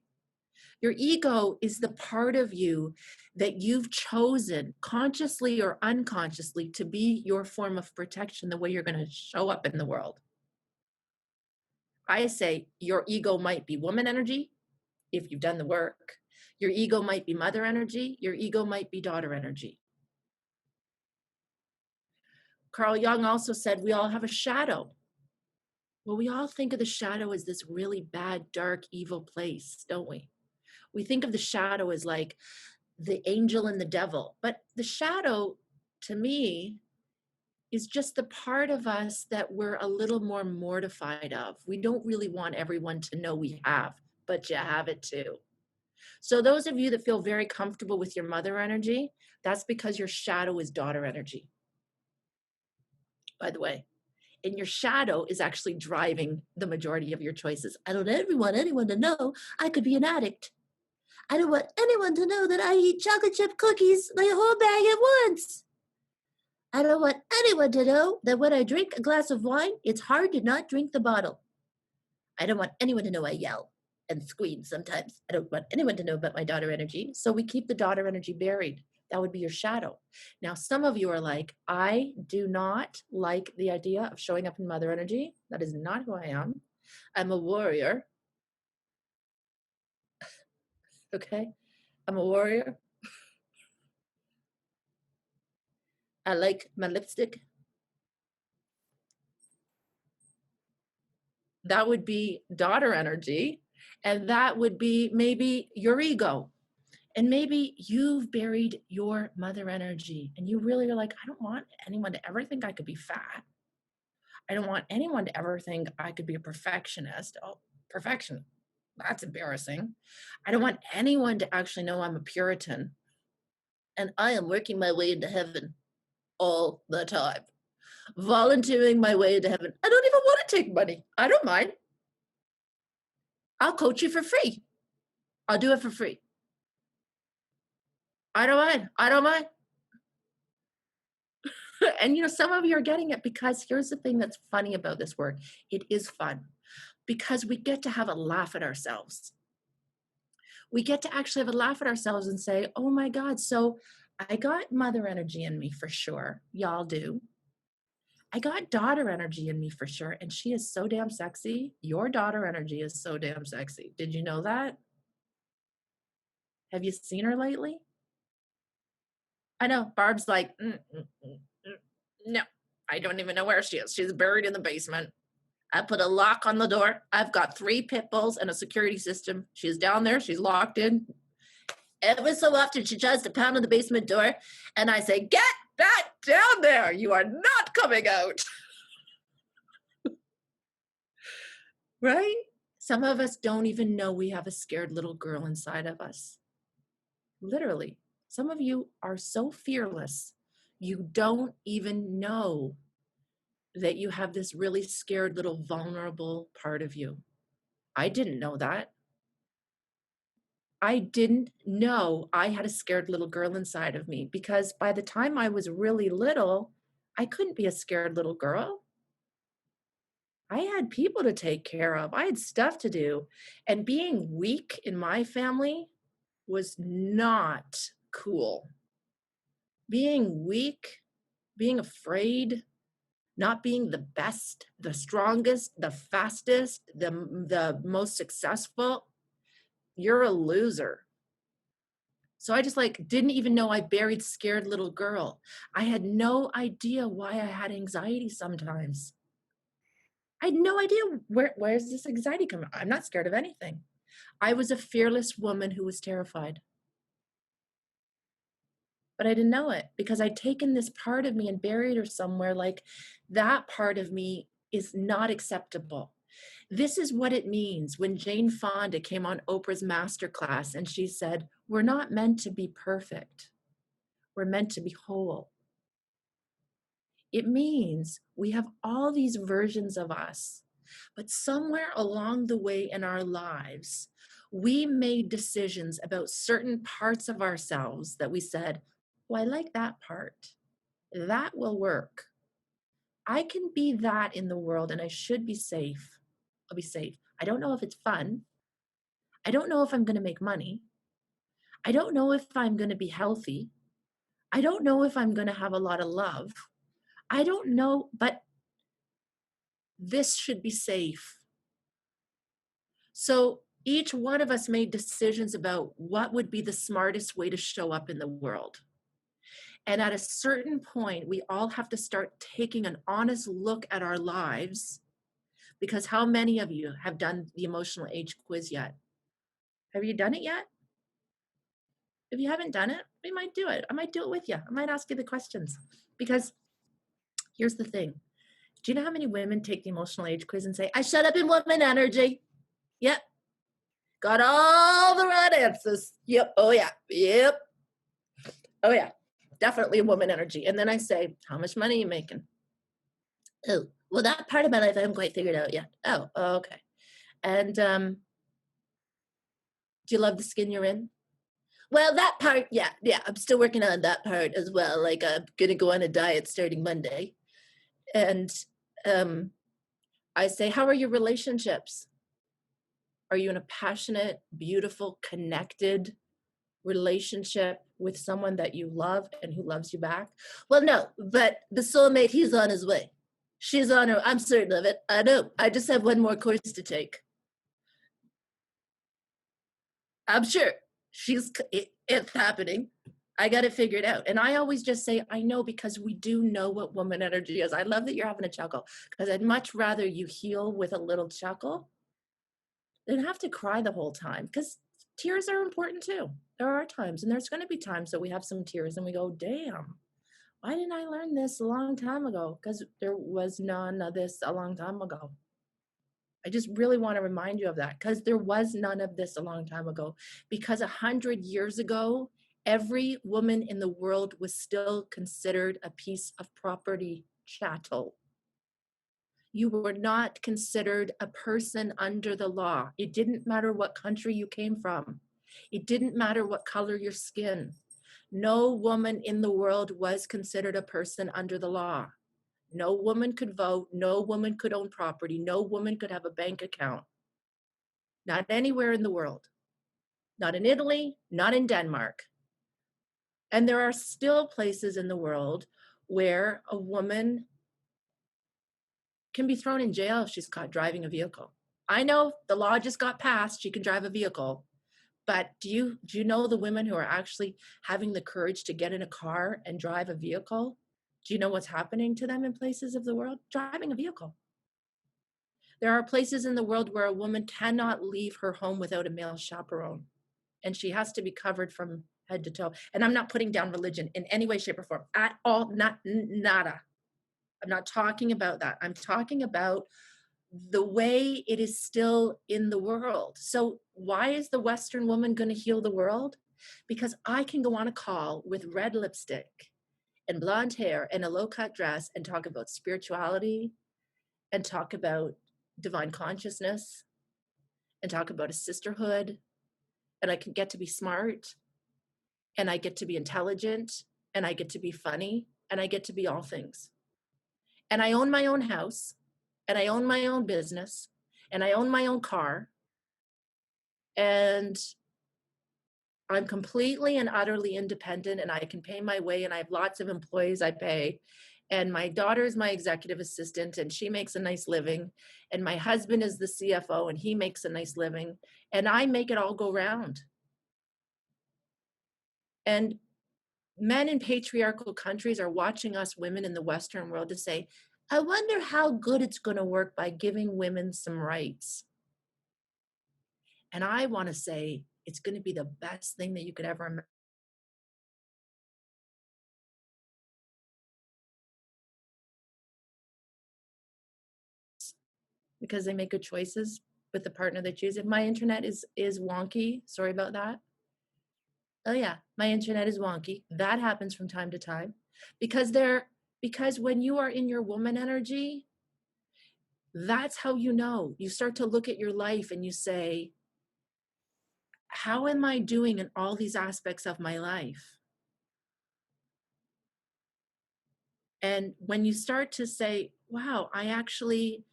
Your ego is the part of you that you've chosen consciously or unconsciously to be your form of protection, the way you're going to show up in the world. I say your ego might be woman energy if you've done the work. Your ego might be mother energy. Your ego might be daughter energy. Carl Jung also said we all have a shadow. Well, we all think of the shadow as this really bad, dark, evil place, don't we? We think of the shadow as like the angel and the devil. But the shadow, to me, is just the part of us that we're a little more mortified of. We don't really want everyone to know we have, but you have it too. So those of you that feel very comfortable with your mother energy, that's because your shadow is daughter energy, by the way. And your shadow is actually driving the majority of your choices. I don't ever want anyone to know I could be an addict. I don't want anyone to know that I eat chocolate chip cookies, like a whole bag at once. I don't want anyone to know that when I drink a glass of wine, it's hard to not drink the bottle. I don't want anyone to know I yell and scream sometimes. I don't want anyone to know about my daughter energy. So we keep the daughter energy buried. That would be your shadow. Now, some of you are like, I do not like the idea of showing up in mother energy. That is not who I am. I'm a warrior. Okay? I'm a warrior. I like my lipstick. That would be daughter energy. And that would be maybe your ego. And maybe you've buried your mother energy and you really are like, I don't want anyone to ever think I could be fat. I don't want anyone to ever think I could be a perfectionist. Oh, perfection. That's embarrassing. I don't want anyone to actually know I'm a Puritan. And I am working my way into heaven all the time, volunteering my way into heaven. I don't even want to take money. I don't mind. I'll coach you for free. I'll do it for free. I don't mind. I don't mind. And some of you are getting it because here's the thing that's funny about this work. It is fun because we get to have a laugh at ourselves. We get to actually have a laugh at ourselves and say, oh my God, so I got mother energy in me for sure. Y'all do. I got daughter energy in me for sure. And she is so damn sexy. Your daughter energy is so damn sexy. Did you know that? Have you seen her lately? I know. Barb's like, no, I don't even know where she is. She's buried in the basement. I put a lock on the door. I've got 3 pit bulls and a security system. She's down there. She's locked in. Every so often, she tries to pound on the basement door. And I say, get that down there. You are not coming out. Right? Some of us don't even know we have a scared little girl inside of us. Literally. Some of you are so fearless, you don't even know that you have this really scared little vulnerable part of you. I didn't know that. I didn't know I had a scared little girl inside of me because by the time I was really little, I couldn't be a scared little girl. I had people to take care of. I had stuff to do. And being weak in my family was not cool. Being weak, being afraid, not being the best, the strongest, the fastest, the most successful, you're a loser. So I just didn't even know I buried scared little girl. I had no idea why I had anxiety sometimes. I had no idea where's this anxiety coming. I'm not scared of anything. I was a fearless woman who was terrified. But I didn't know it because I'd taken this part of me and buried her somewhere. That part of me is not acceptable. This is what it means when Jane Fonda came on Oprah's masterclass and she said, we're not meant to be perfect. We're meant to be whole. It means we have all these versions of us, but somewhere along the way in our lives, we made decisions about certain parts of ourselves that we said, well, I like that part. That will work. I can be that in the world and I should be safe. I'll be safe. I don't know if it's fun. I don't know if I'm going to make money. I don't know if I'm going to be healthy. I don't know if I'm going to have a lot of love. I don't know, but this should be safe. So each one of us made decisions about what would be the smartest way to show up in the world. And at a certain point, we all have to start taking an honest look at our lives, because how many of you have done the emotional age quiz yet? Have you done it yet? If you haven't done it, we might do it. I might do it with you. I might ask you the questions, because here's the thing. Do you know how many women take the emotional age quiz and say, I shut up in woman energy? Yep. Got all the right answers. Yep. Oh, yeah. Yep. Oh, yeah. Definitely woman energy. And then I say, how much money are you making? Oh, well, that part of my life I haven't quite figured out yet. Oh, okay. And do you love the skin you're in? Well, that part, yeah, I'm still working on that part as well. Like, I'm going to go on a diet starting Monday. And I say, how are your relationships? Are you in a passionate, beautiful, connected relationship with someone that you love and who loves you back? Well, no, but the soulmate, he's on his way. She's on her. I'm certain of it. I know. I just have one more course to take. I'm sure it's happening. I got it figured out. And I always just say, I know, because we do know what woman energy is. I love that you're having a chuckle, because I'd much rather you heal with a little chuckle than have to cry the whole time, because tears are important too. There are times, and there's going to be times that we have some tears and we go, damn, why didn't I learn this a long time ago? Because there was none of this a long time ago. I just really want to remind you of that, because there was none of this a long time ago. Because 100 years ago, every woman in the world was still considered a piece of property chattel. You were not considered a person under the law. It didn't matter what country you came from. It didn't matter what color your skin. No woman in the world was considered a person under the law. No woman could vote. No woman could own property. No woman could have a bank account. Not anywhere in the world. Not in Italy, not in Denmark. And there are still places in the world where a woman can be thrown in jail if she's caught driving a vehicle. I know the law just got passed, she can drive a vehicle, but do you know the women who are actually having the courage to get in a car and drive a vehicle? Do you know what's happening to them in places of the world? Driving a vehicle. There are places in the world where a woman cannot leave her home without a male chaperone, and she has to be covered from head to toe. And I'm not putting down religion in any way, shape, or form at all, nada. I'm not talking about that. I'm talking about the way it is still in the world. So why is the Western woman going to heal the world? Because I can go on a call with red lipstick and blonde hair and a low-cut dress and talk about spirituality and talk about divine consciousness and talk about a sisterhood, and I can get to be smart, and I get to be intelligent, and I get to be funny, and I get to be all things. And I own my own house, and I own my own business, and I own my own car, and I'm completely and utterly independent, and I can pay my way, and I have lots of employees I pay. And my daughter is my executive assistant, and she makes a nice living. And my husband is the CFO, and he makes a nice living. And I make it all go round. And men in patriarchal countries are watching us women in the Western world to say, I wonder how good it's going to work by giving women some rights. And I want to say it's going to be the best thing that you could ever imagine. Because they make good choices with the partner they choose. If my internet is wonky, sorry about that. Oh yeah, my internet is wonky. That happens from time to time because Because when you are in your woman energy, that's how you know. You start to look at your life and you say, how am I doing in all these aspects of my life? And when you start to say, wow, I actually,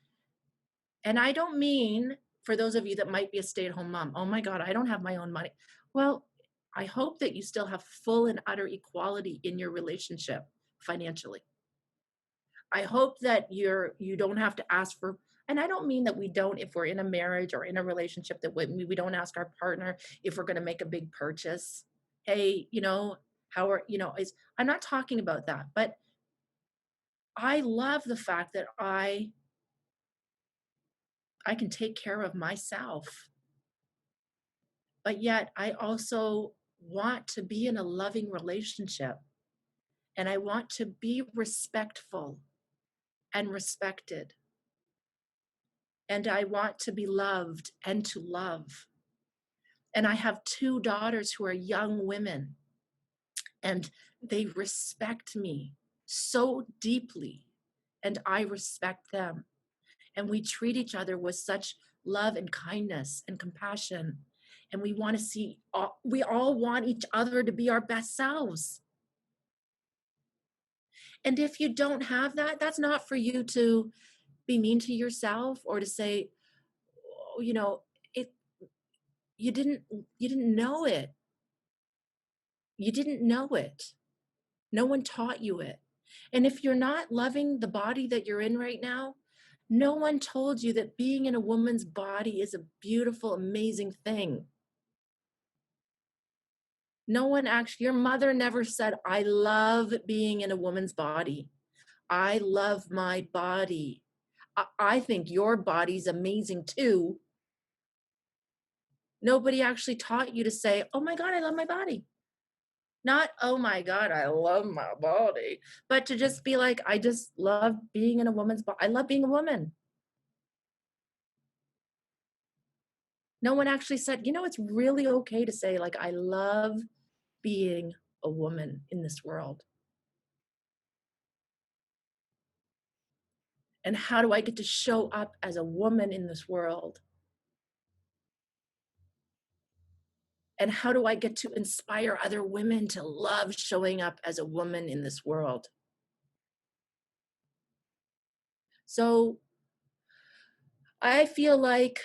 and I don't mean for those of you that might be a stay-at-home mom, oh my God, I don't have my own money. Well, I hope that you still have full and utter equality in your relationship financially. I hope that you don't have to ask for, and I don't mean that we don't, if we're in a marriage or in a relationship, that we don't ask our partner if we're going to make a big purchase. Hey, how are, I'm not talking about that, but I love the fact that I can take care of myself, but yet I also want to be in a loving relationship, and I want to be respectful and respected, and I want to be loved and to love. And I have two daughters who are young women, and they respect me so deeply, and I respect them. And we treat each other with such love and kindness and compassion. And we want to see, we all want each other to be our best selves. And if you don't have that, that's not for you to be mean to yourself or to say, oh, it, you didn't know it. You didn't know it. No one taught you it. And if you're not loving the body that you're in right now, no one told you that being in a woman's body is a beautiful, amazing thing. No one actually, your mother never said, I love being in a woman's body. I love my body. I think your body's amazing too. Nobody actually taught you to say, oh my God, I love my body. Not, oh my God, I love my body, but to just be like, I just love being in a woman's body. I love being a woman. No one actually said, it's really okay to say, like, I love being a woman in this world. And how do I get to show up as a woman in this world? And how do I get to inspire other women to love showing up as a woman in this world? So I feel like,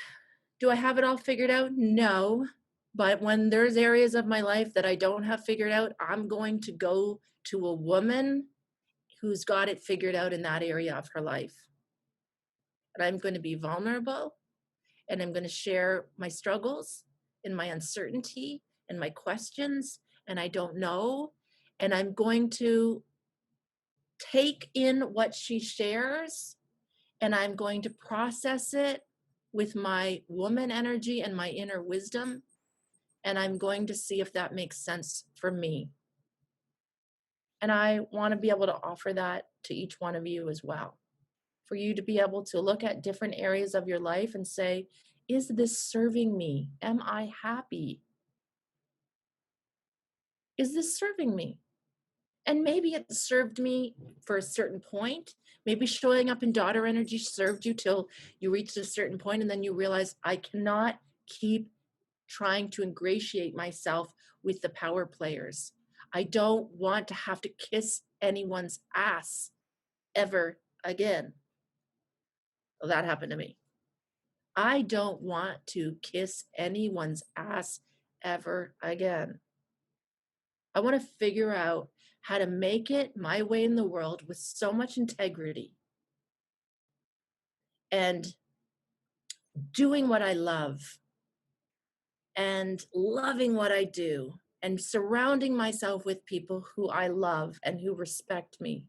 do I have it all figured out? No. But when there's areas of my life that I don't have figured out, I'm going to go to a woman who's got it figured out in that area of her life. And I'm going to be vulnerable, and I'm going to share my struggles and my uncertainty and my questions, and I don't know. And I'm going to take in what she shares, and I'm going to process it with my woman energy and my inner wisdom. And I'm going to see if that makes sense for me. And I want to be able to offer that to each one of you as well. For you to be able to look at different areas of your life and say, is this serving me? Am I happy? Is this serving me? And maybe it served me for a certain point. Maybe showing up in daughter energy served you till you reached a certain point, and then you realize, I cannot keep trying to ingratiate myself with the power players. I don't want to have to kiss anyone's ass ever again. Well, that happened to me. I don't want to kiss anyone's ass ever again. I want to figure out how to make it my way in the world with so much integrity and doing what I love and loving what I do and surrounding myself with people who I love and who respect me,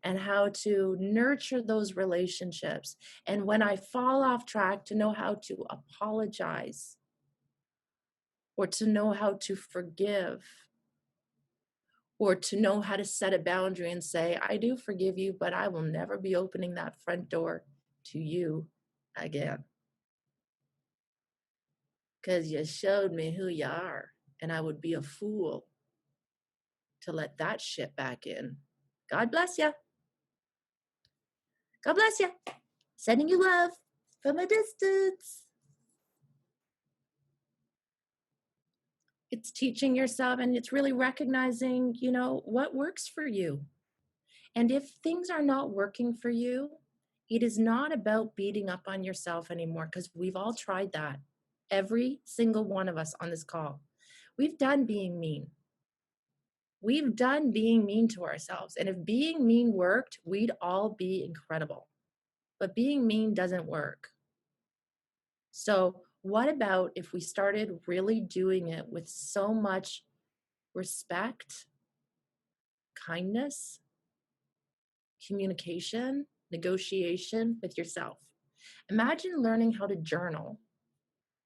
and how to nurture those relationships. And when I fall off track, to know how to apologize or to know how to forgive or to know how to set a boundary and say, I do forgive you, but I will never be opening that front door to you again. Because you showed me who you are, and I would be a fool to let that shit back in. God bless you. God bless you. Sending you love from a distance. It's teaching yourself, and it's really recognizing, what works for you. And if things are not working for you, it is not about beating up on yourself anymore, because we've all tried that. Every single one of us on this call. We've done being mean. We've done being mean to ourselves. And if being mean worked, we'd all be incredible. But being mean doesn't work. So what about if we started really doing it with so much respect, kindness, communication, negotiation with yourself? Imagine learning how to journal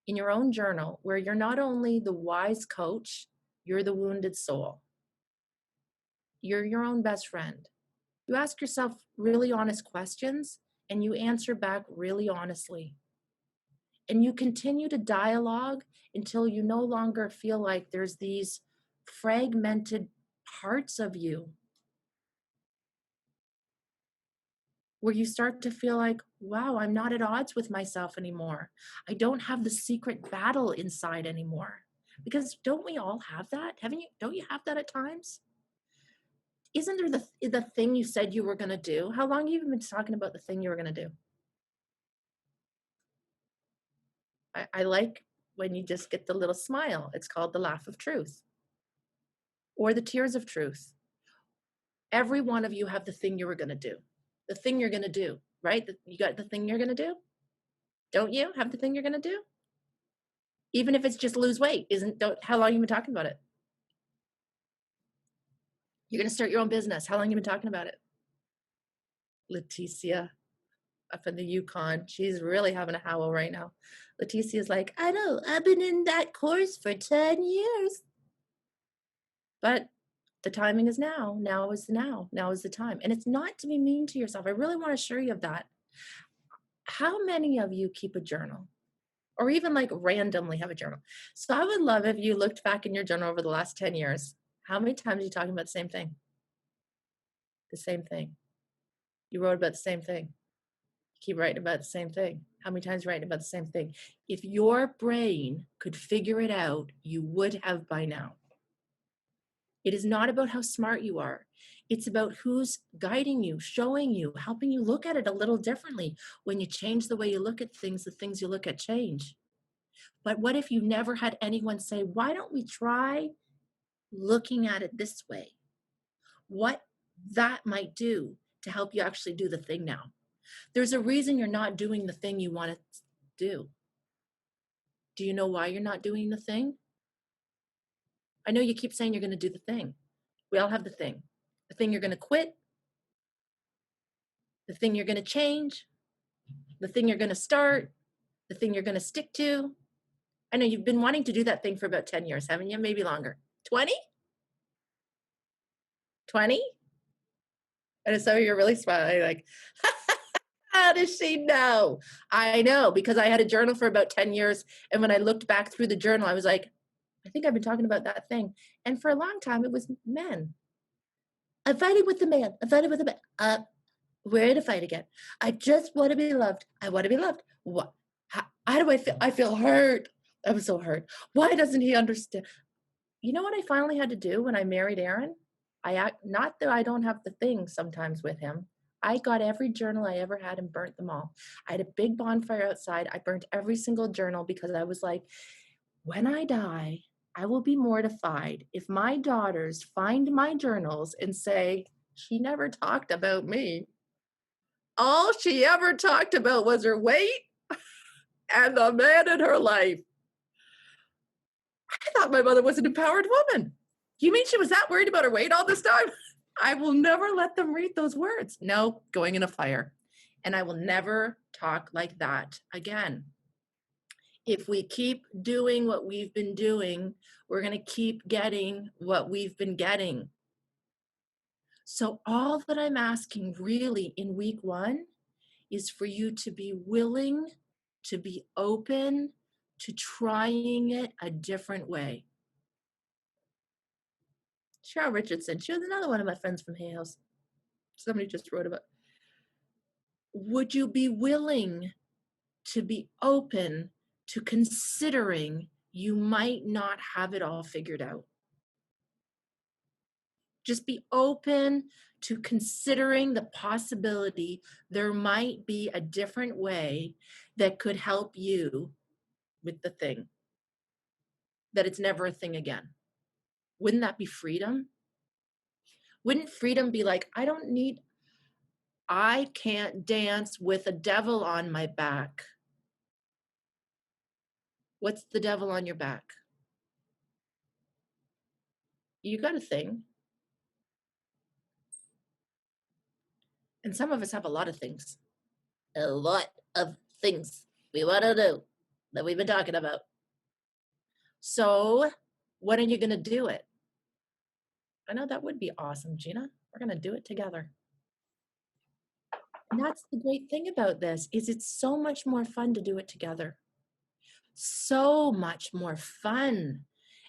in your own journal, where you're not only the wise coach, you're the wounded soul. You're your own best friend. You ask yourself really honest questions and you answer back really honestly. And you continue to dialogue until you no longer feel like there's these fragmented parts of you, where you start to feel like, wow, I'm not at odds with myself anymore. I don't have the secret battle inside anymore. Because don't we all have that? Don't you have that at times? Isn't there the thing you said you were going to do? How long have you been talking about the thing you were going to do? I like when you just get the little smile. It's called the laugh of truth or the tears of truth. Every one of you have the thing you were going to do. The thing you're going to do, right? You got the thing you're going to do? Don't you have the thing you're going to do? Even if it's just lose weight, how long have you been talking about it? You're going to start your own business. How long have you been talking about it? Leticia up in the Yukon, she's really having a howl right now. Leticia's like, I know, I've been in that course for 10 years. But the timing is now. Now is the time. And it's not to be mean to yourself. I really want to assure you of that. How many of you keep a journal? Or even like randomly have a journal? So I would love if you looked back in your journal over the last 10 years. How many times are you talking about the same thing? The same thing. You wrote about the same thing. You keep writing about the same thing. How many times are you writing about the same thing? If your brain could figure it out, you would have by now. It is not about how smart you are. It's about who's guiding you, showing you, helping you look at it a little differently. When you change the way you look at things, the things you look at change. But what if you never had anyone say, why don't we try looking at it this way? What that might do to help you actually do the thing now. There's a reason you're not doing the thing you want to do. Do you know why you're not doing the thing? I know you keep saying you're going to do the thing. We all have the thing. The thing you're going to quit, the thing you're going to change, the thing you're going to start, the thing you're going to stick to. I know you've been wanting to do that thing for about 10 years, haven't you? Maybe longer. 20? 20? And so you're really smiling like, how does she know? I know, because I had a journal for about 10 years. And when I looked back through the journal, I was like, I think I've been talking about that thing. And for a long time, it was men. I'm fighting with the man. I'm fighting with the man. We're in a fight again. I just want to be loved. I want to be loved. What? How do I feel? I feel hurt. I'm so hurt. Why doesn't he understand? You know what I finally had to do when I married Aaron? Not that I don't have the things sometimes with him. I got every journal I ever had and burnt them all. I had a big bonfire outside. I burnt every single journal because I was like, when I die, I will be mortified if my daughters find my journals and say, she never talked about me. All she ever talked about was her weight and the man in her life. I thought my mother was an empowered woman. You mean she was that worried about her weight all this time? I will never let them read those words. No, going in a fire. And I will never talk like that again. If we keep doing what we've been doing, we're going to keep getting what we've been getting. So all that I'm asking really in week 1 is for you to be willing, to be open to trying it a different way. Cheryl Richardson, she was another one of my friends from Hay House. Somebody just wrote about. Would you be willing to be open to considering you might not have it all figured out? Just be open to considering the possibility there might be a different way that could help you with the thing, that it's never a thing again. Wouldn't that be freedom? Wouldn't freedom be like, I can't dance with a devil on my back. What's the devil on your back? You got a thing. And some of us have a lot of things. A lot of things we want to do that we've been talking about. So when are you going to do it? I know that would be awesome, Gina. We're going to do it together. And that's the great thing about this is it's so much more fun to do it together. So much more fun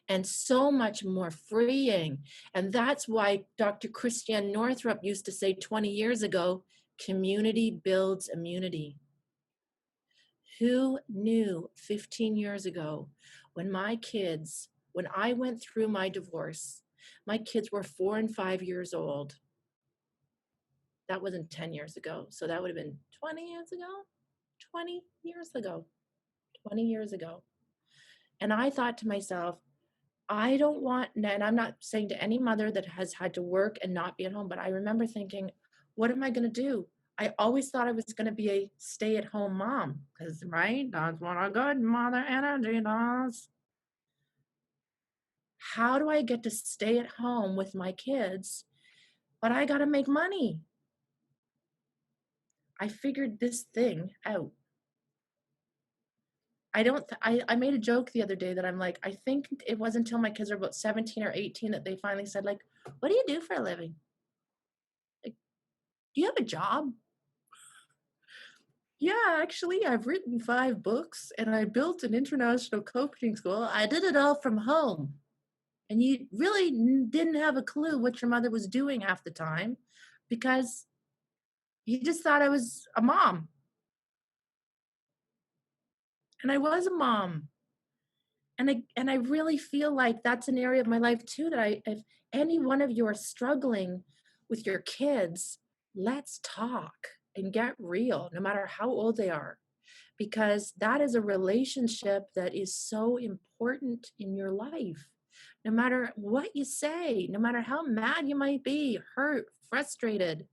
and so much more freeing. And that's why Dr. Christiane Northrup used to say 20 years ago, community builds immunity. Who knew 15 years ago when I went through my divorce, my kids were 4 and 5 years old. That wasn't 10 years ago. So that would have been 20 years ago. 20 years ago. 20 years ago. And I thought to myself, I don't want, and I'm not saying to any mother that has had to work and not be at home, but I remember thinking, what am I going to do? I always thought I was going to be a stay-at-home mom, because, right, that's what a good mother energy does. How do I get to stay at home with my kids, but I got to make money? I figured this thing out. I made a joke the other day that I'm like, I think it wasn't until my kids were about 17 or 18 that they finally said, like, what do you do for a living? Like, do you have a job? Yeah, actually, I've written 5 books and I built an international coaching school. I did it all from home. And you really didn't have a clue what your mother was doing half the time because you just thought I was a mom. And I was a mom. And I really feel like that's an area of my life too that if any one of you are struggling with your kids, let's talk and get real, no matter how old they are, because that is a relationship that is so important in your life. No matter what you say, no matter how mad you might be, hurt, frustrated,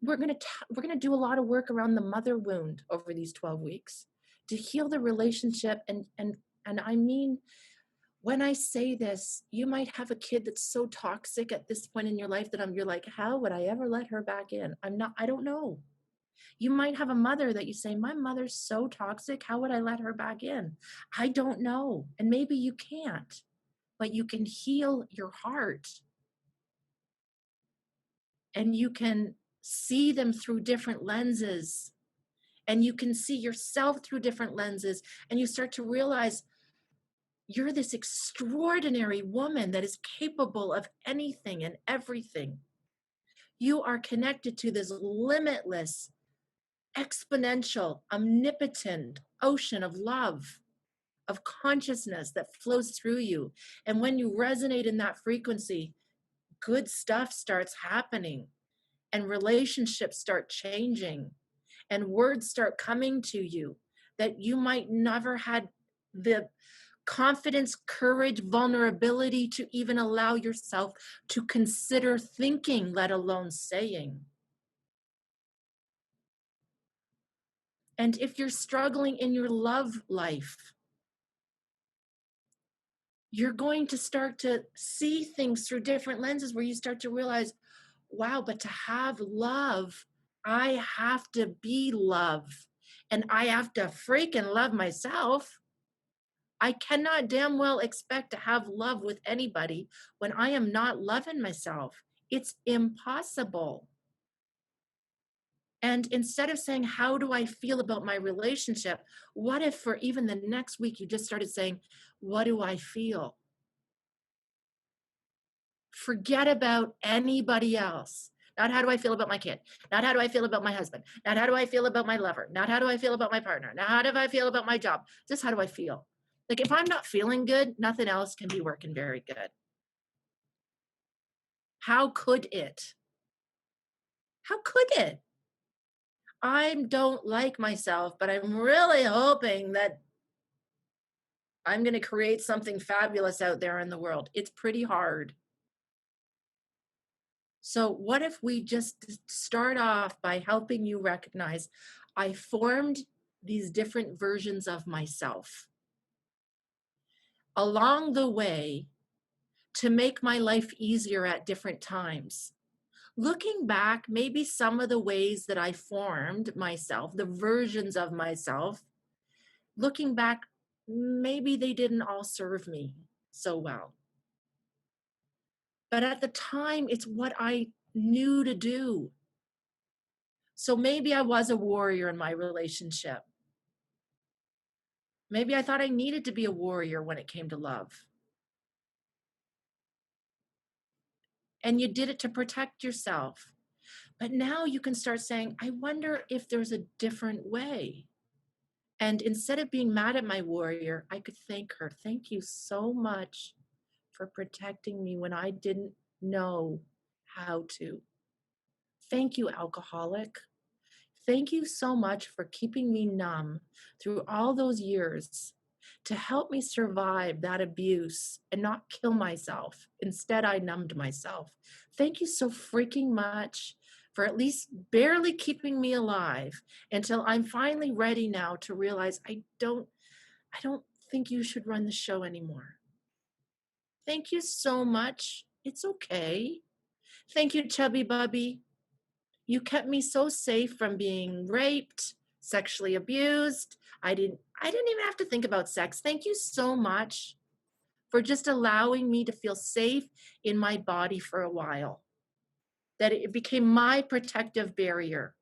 we're going to do a lot of work around the mother wound over these 12 weeks to heal the relationship. And I mean, when I say this, you might have a kid that's so toxic at this point in your life that you're like, how would I ever let her back in? I don't know. You might have a mother that you say, my mother's so toxic, how would I let her back in? I don't know. And maybe you can't, but you can heal your heart and you can see them through different lenses and you can see yourself through different lenses and you start to realize you're this extraordinary woman that is capable of anything and everything. You are connected to this limitless, exponential, omnipotent ocean of love, of consciousness that flows through you. And when you resonate in that frequency, good stuff starts happening and relationships start changing and words start coming to you that you might never had the confidence, courage, vulnerability to even allow yourself to consider thinking, let alone saying. And if you're struggling in your love life, you're going to start to see things through different lenses where you start to realize, wow, but to have love, I have to be love. And I have to freaking love myself. I cannot damn well expect to have love with anybody when I am not loving myself. It's impossible. And instead of saying, how do I feel about my relationship? What if for even the next week you just started saying, what do I feel? Forget about anybody else. Not how do I feel about my kid? Not how do I feel about my husband? Not how do I feel about my lover? Not how do I feel about my partner? Not how do I feel about my job? Just how do I feel? Like if I'm not feeling good, nothing else can be working very good. How could it? How could it? I don't like myself, but I'm really hoping that I'm going to create something fabulous out there in the world. It's pretty hard. So, what if we just start off by helping you recognize I formed these different versions of myself along the way to make my life easier at different times. Looking back, maybe some of the ways that I formed myself, the versions of myself, looking back, maybe they didn't all serve me so well. But at the time, it's what I knew to do. So maybe I was a warrior in my relationship. Maybe I thought I needed to be a warrior when it came to love. And you did it to protect yourself. But now you can start saying, I wonder if there's a different way. And instead of being mad at my warrior, I could thank her. Thank you so much for protecting me when I didn't know how to. Thank you, alcoholic. Thank you so much for keeping me numb through all those years to help me survive that abuse and not kill myself. Instead, I numbed myself. Thank you so freaking much for at least barely keeping me alive until I'm finally ready now to realize I don't think you should run the show anymore. Thank you so much. It's okay. Thank you, Chubby Bubby. You kept me so safe from being raped, sexually abused. I didn't even have to think about sex. Thank you so much for just allowing me to feel safe in my body for a while. That it became my protective barrier.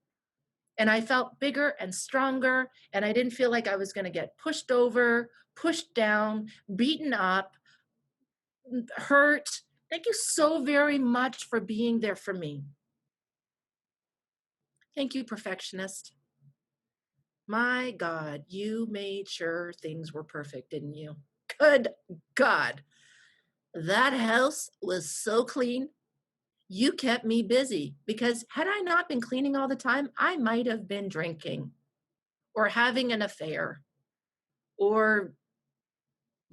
And I felt bigger and stronger, and I didn't feel like I was going to get pushed over, pushed down, beaten up, hurt. Thank you so very much for being there for me. Thank you, perfectionist. My God, you made sure things were perfect, didn't you? Good God. That house was so clean. You kept me busy because had I not been cleaning all the time, I might have been drinking or having an affair or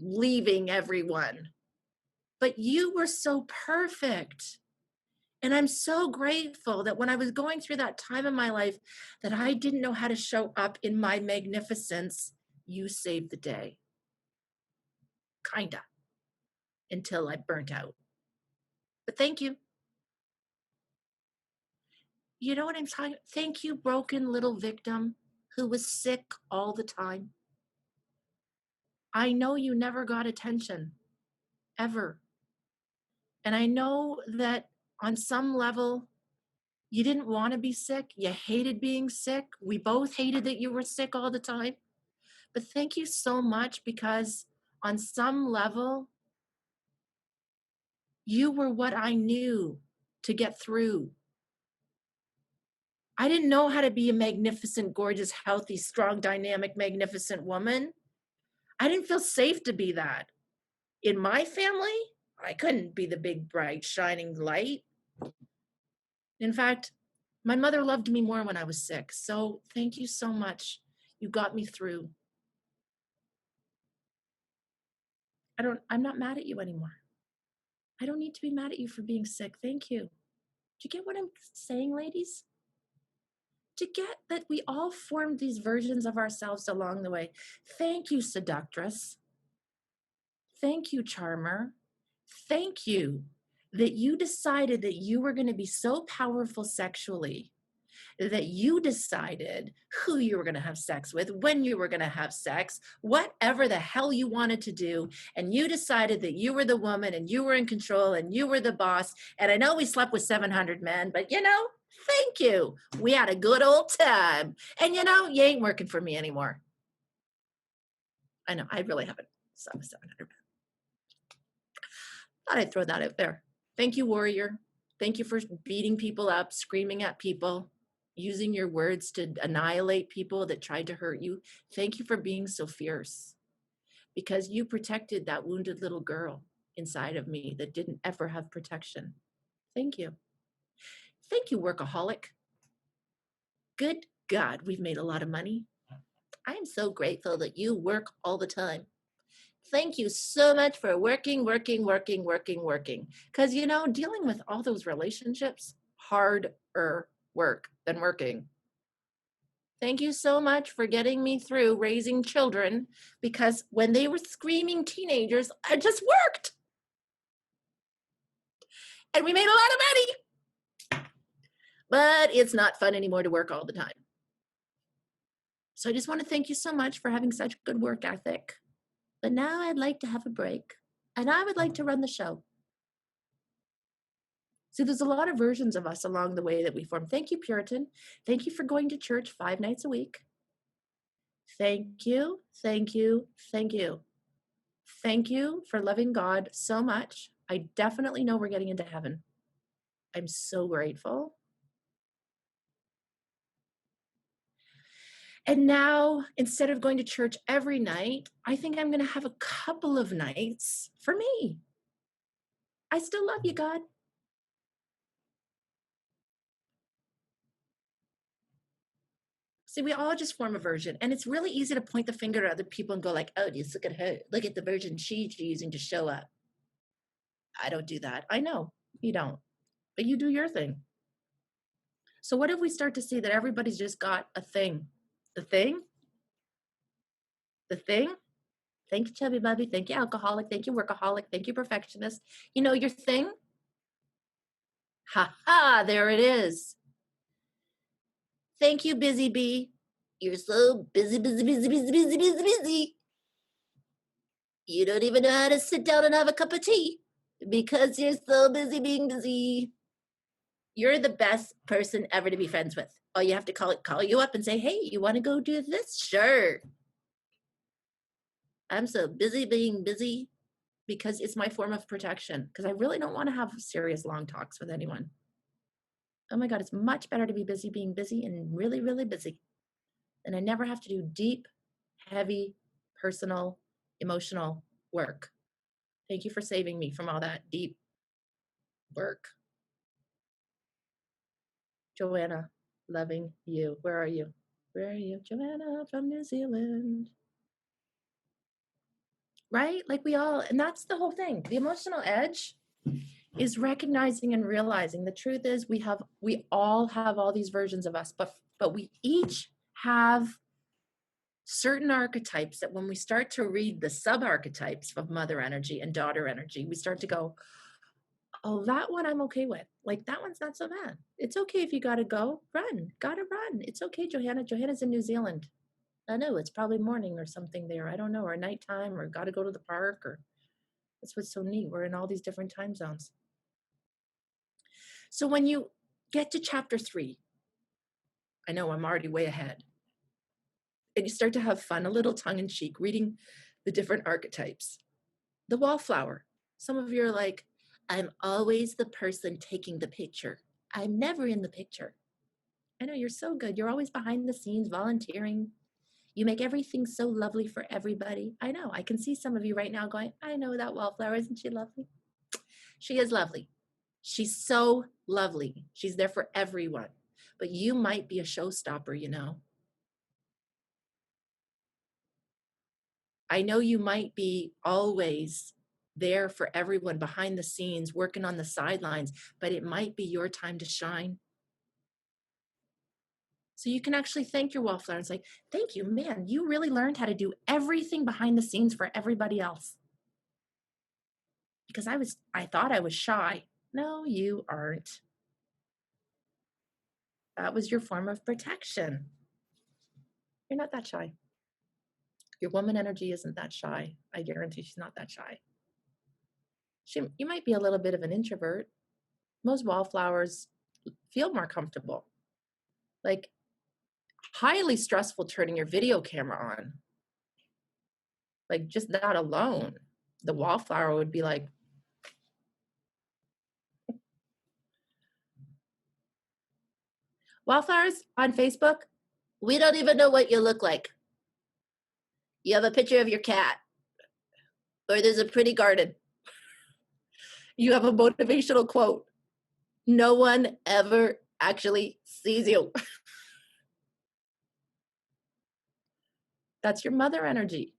leaving everyone. But you were so perfect. And I'm so grateful that when I was going through that time in my life that I didn't know how to show up in my magnificence, you saved the day. Kinda, until I burnt out. But thank you. You know what I'm talking? Thank you, broken little victim who was sick all the time. I know you never got attention, ever. And I know that on some level, you didn't want to be sick. You hated being sick. We both hated that you were sick all the time. But thank you so much because on some level, you were what I knew to get through. I didn't know how to be a magnificent, gorgeous, healthy, strong, dynamic, magnificent woman. I didn't feel safe to be that. In my family, I couldn't be the big, bright, shining light. In fact, my mother loved me more when I was sick. So thank you so much. You got me through. I'm not mad at you anymore. I don't need to be mad at you for being sick. Thank you. Do you get what I'm saying, ladies? To get that we all formed these versions of ourselves along the way. Thank you, seductress. Thank you, charmer. Thank you that you decided that you were going to be so powerful sexually that you decided who you were going to have sex with, when you were going to have sex, whatever the hell you wanted to do. And you decided that you were the woman and you were in control and you were the boss. And I know we slept with 700 men, but thank you. We had a good old time. And you ain't working for me anymore. I know, I really haven't slept with 700 men. Thought I'd throw that out there. Thank you, warrior. Thank you for beating people up, screaming at people, using your words to annihilate people that tried to hurt you. Thank you for being so fierce, because you protected that wounded little girl inside of me that didn't ever have protection. Thank you. Thank you, workaholic. Good God, we've made a lot of money. I am so grateful that you work all the time. Thank you so much for working. Because, dealing with all those relationships, harder work than working. Thank you so much for getting me through raising children, because when they were screaming teenagers, I just worked. And we made a lot of money. But it's not fun anymore to work all the time. So I just want to thank you so much for having such good work ethic. But now I'd like to have a break, and I would like to run the show. See, there's a lot of versions of us along the way that we form. Thank you, Puritan. Thank you for going to church 5 nights a week. Thank you, thank you, thank you. Thank you for loving God so much. I definitely know we're getting into heaven. I'm so grateful. And now, instead of going to church every night, I think I'm going to have a couple of nights for me. I still love you, God. See, we all just form a version, and it's really easy to point the finger at other people and go like, oh, just look at her. Look at the version she's using to show up. I don't do that. I know you don't, but you do your thing. So what if we start to see that everybody's just got a thing? The thing? The thing? Thank you, Chubby Bubby. Thank you, alcoholic. Thank you, workaholic. Thank you, perfectionist. You know your thing? Ha ha, there it is. Thank you, Busy Bee. You're so busy. You don't even know how to sit down and have a cup of tea because you're so busy being busy. You're the best person ever to be friends with. All you have to call you up and say, hey, you want to go do this? Sure. I'm so busy being busy because it's my form of protection, because I really don't want to have serious long talks with anyone. Oh my God, it's much better to be busy being busy and really, really busy. And I never have to do deep, heavy, personal, emotional work. Thank you for saving me from all that deep work. Joanna, loving you. Where are you? Where are you? Joanna from New Zealand. Right? Like we all, and that's the whole thing. The emotional edge is recognizing and realizing the truth is we all have all these versions of us, but we each have certain archetypes that when we start to read the sub-archetypes of mother energy and daughter energy, we start to go, oh, that one I'm okay with. Like that one's not so bad. It's okay if you gotta go, gotta run. It's okay, Johanna. Johanna's in New Zealand. I know it's probably morning or something there. I don't know, or nighttime, or gotta go to the park, or that's what's so neat. We're in all these different time zones. So when you get to chapter 3, I know I'm already way ahead, and you start to have fun, a little tongue-in-cheek, reading the different archetypes. The wallflower. Some of you are like, I'm always the person taking the picture. I'm never in the picture. I know, you're so good. You're always behind the scenes, volunteering. You make everything so lovely for everybody. I know. I can see some of you right now going, I know that wallflower. Isn't she lovely? She is lovely. She's so lovely. She's there for everyone. But you might be a showstopper, you know. I know you might be always there for everyone behind the scenes, working on the sidelines, but it might be your time to shine. So you can actually thank your wallflower and say, thank you, man, you really learned how to do everything behind the scenes for everybody else. Because I thought I was shy. No, you aren't. That was your form of protection. You're not that shy. Your woman energy isn't that shy. I guarantee she's not that shy. You might be a little bit of an introvert. Most wallflowers feel more comfortable. Like, highly stressful turning your video camera on. Like, just that alone, the wallflower would be like, Wildflowers on Facebook, we don't even know what you look like. You have a picture of your cat, or there's a pretty garden. You have a motivational quote. No one ever actually sees you. That's your mother energy.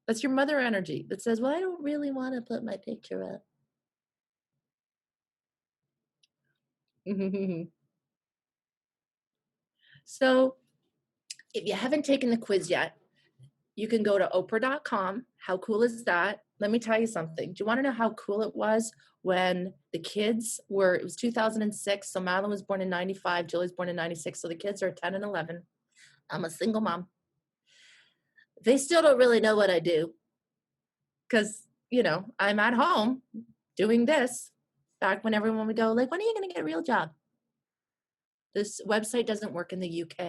That's your mother energy that says, well, I don't really want to put my picture up. So if you haven't taken the quiz yet, you can go to Oprah.com. How cool is that? Let me tell you something. Do you want to know how cool it was when the kids were, it was 2006. So Madeline was born in 95. Julie was born in 96. So the kids are 10 and 11. I'm a single mom. They still don't really know what I do because, you know, I'm at home doing this back when everyone would go like, when are you going to get a real job? This website doesn't work in the UK.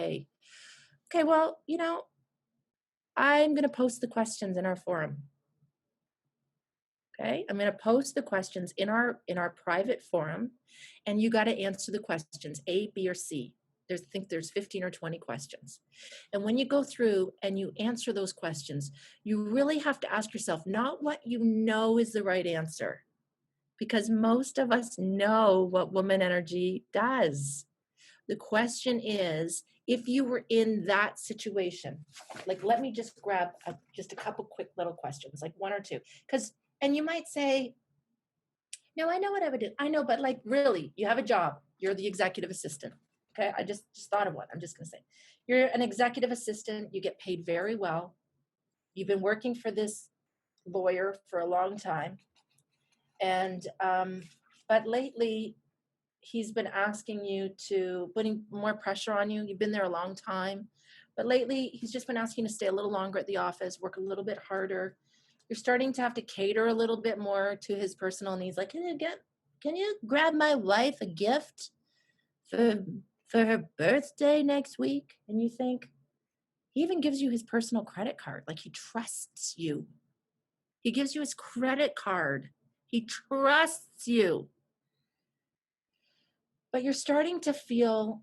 Okay, well, you know, I'm going to post the questions in our forum. Okay, I'm going to post the questions in our private forum, and you got to answer the questions A, B, or C. I think there's 15 or 20 questions. And when you go through and you answer those questions, you really have to ask yourself not what you know is the right answer, because most of us know what woman energy does. The question is, if you were in that situation, like, let me just grab just a couple quick little questions, like one or two, and you might say, no, I know what I would do. I know, but like, really, you have a job. You're the executive assistant. Okay, I just thought of one. I'm just going to say, you're an executive assistant. You get paid very well. You've been working for this lawyer for a long time, and but lately, he's been asking you to putting more pressure on you. You've been there a long time, but lately he's just been asking you to stay a little longer at the office, work a little bit harder. You're starting to have to cater a little bit more to his personal needs. Like, can you grab my wife a gift for her birthday next week? And you think, he even gives you his personal credit card. Like, he trusts you. He gives you his credit card. He trusts you. But you're starting to feel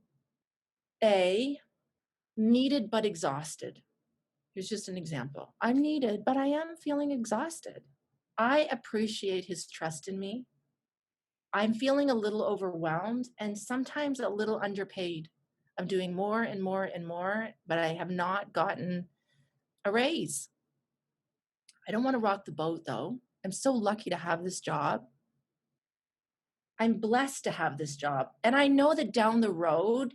needed but exhausted. Here's just an example. I'm needed, but I am feeling exhausted. I appreciate his trust in me. I'm feeling a little overwhelmed and sometimes a little underpaid. I'm doing more and more and more, but I have not gotten a raise. I don't want to rock the boat though. I'm so lucky to have this job. I'm blessed to have this job. And I know that down the road,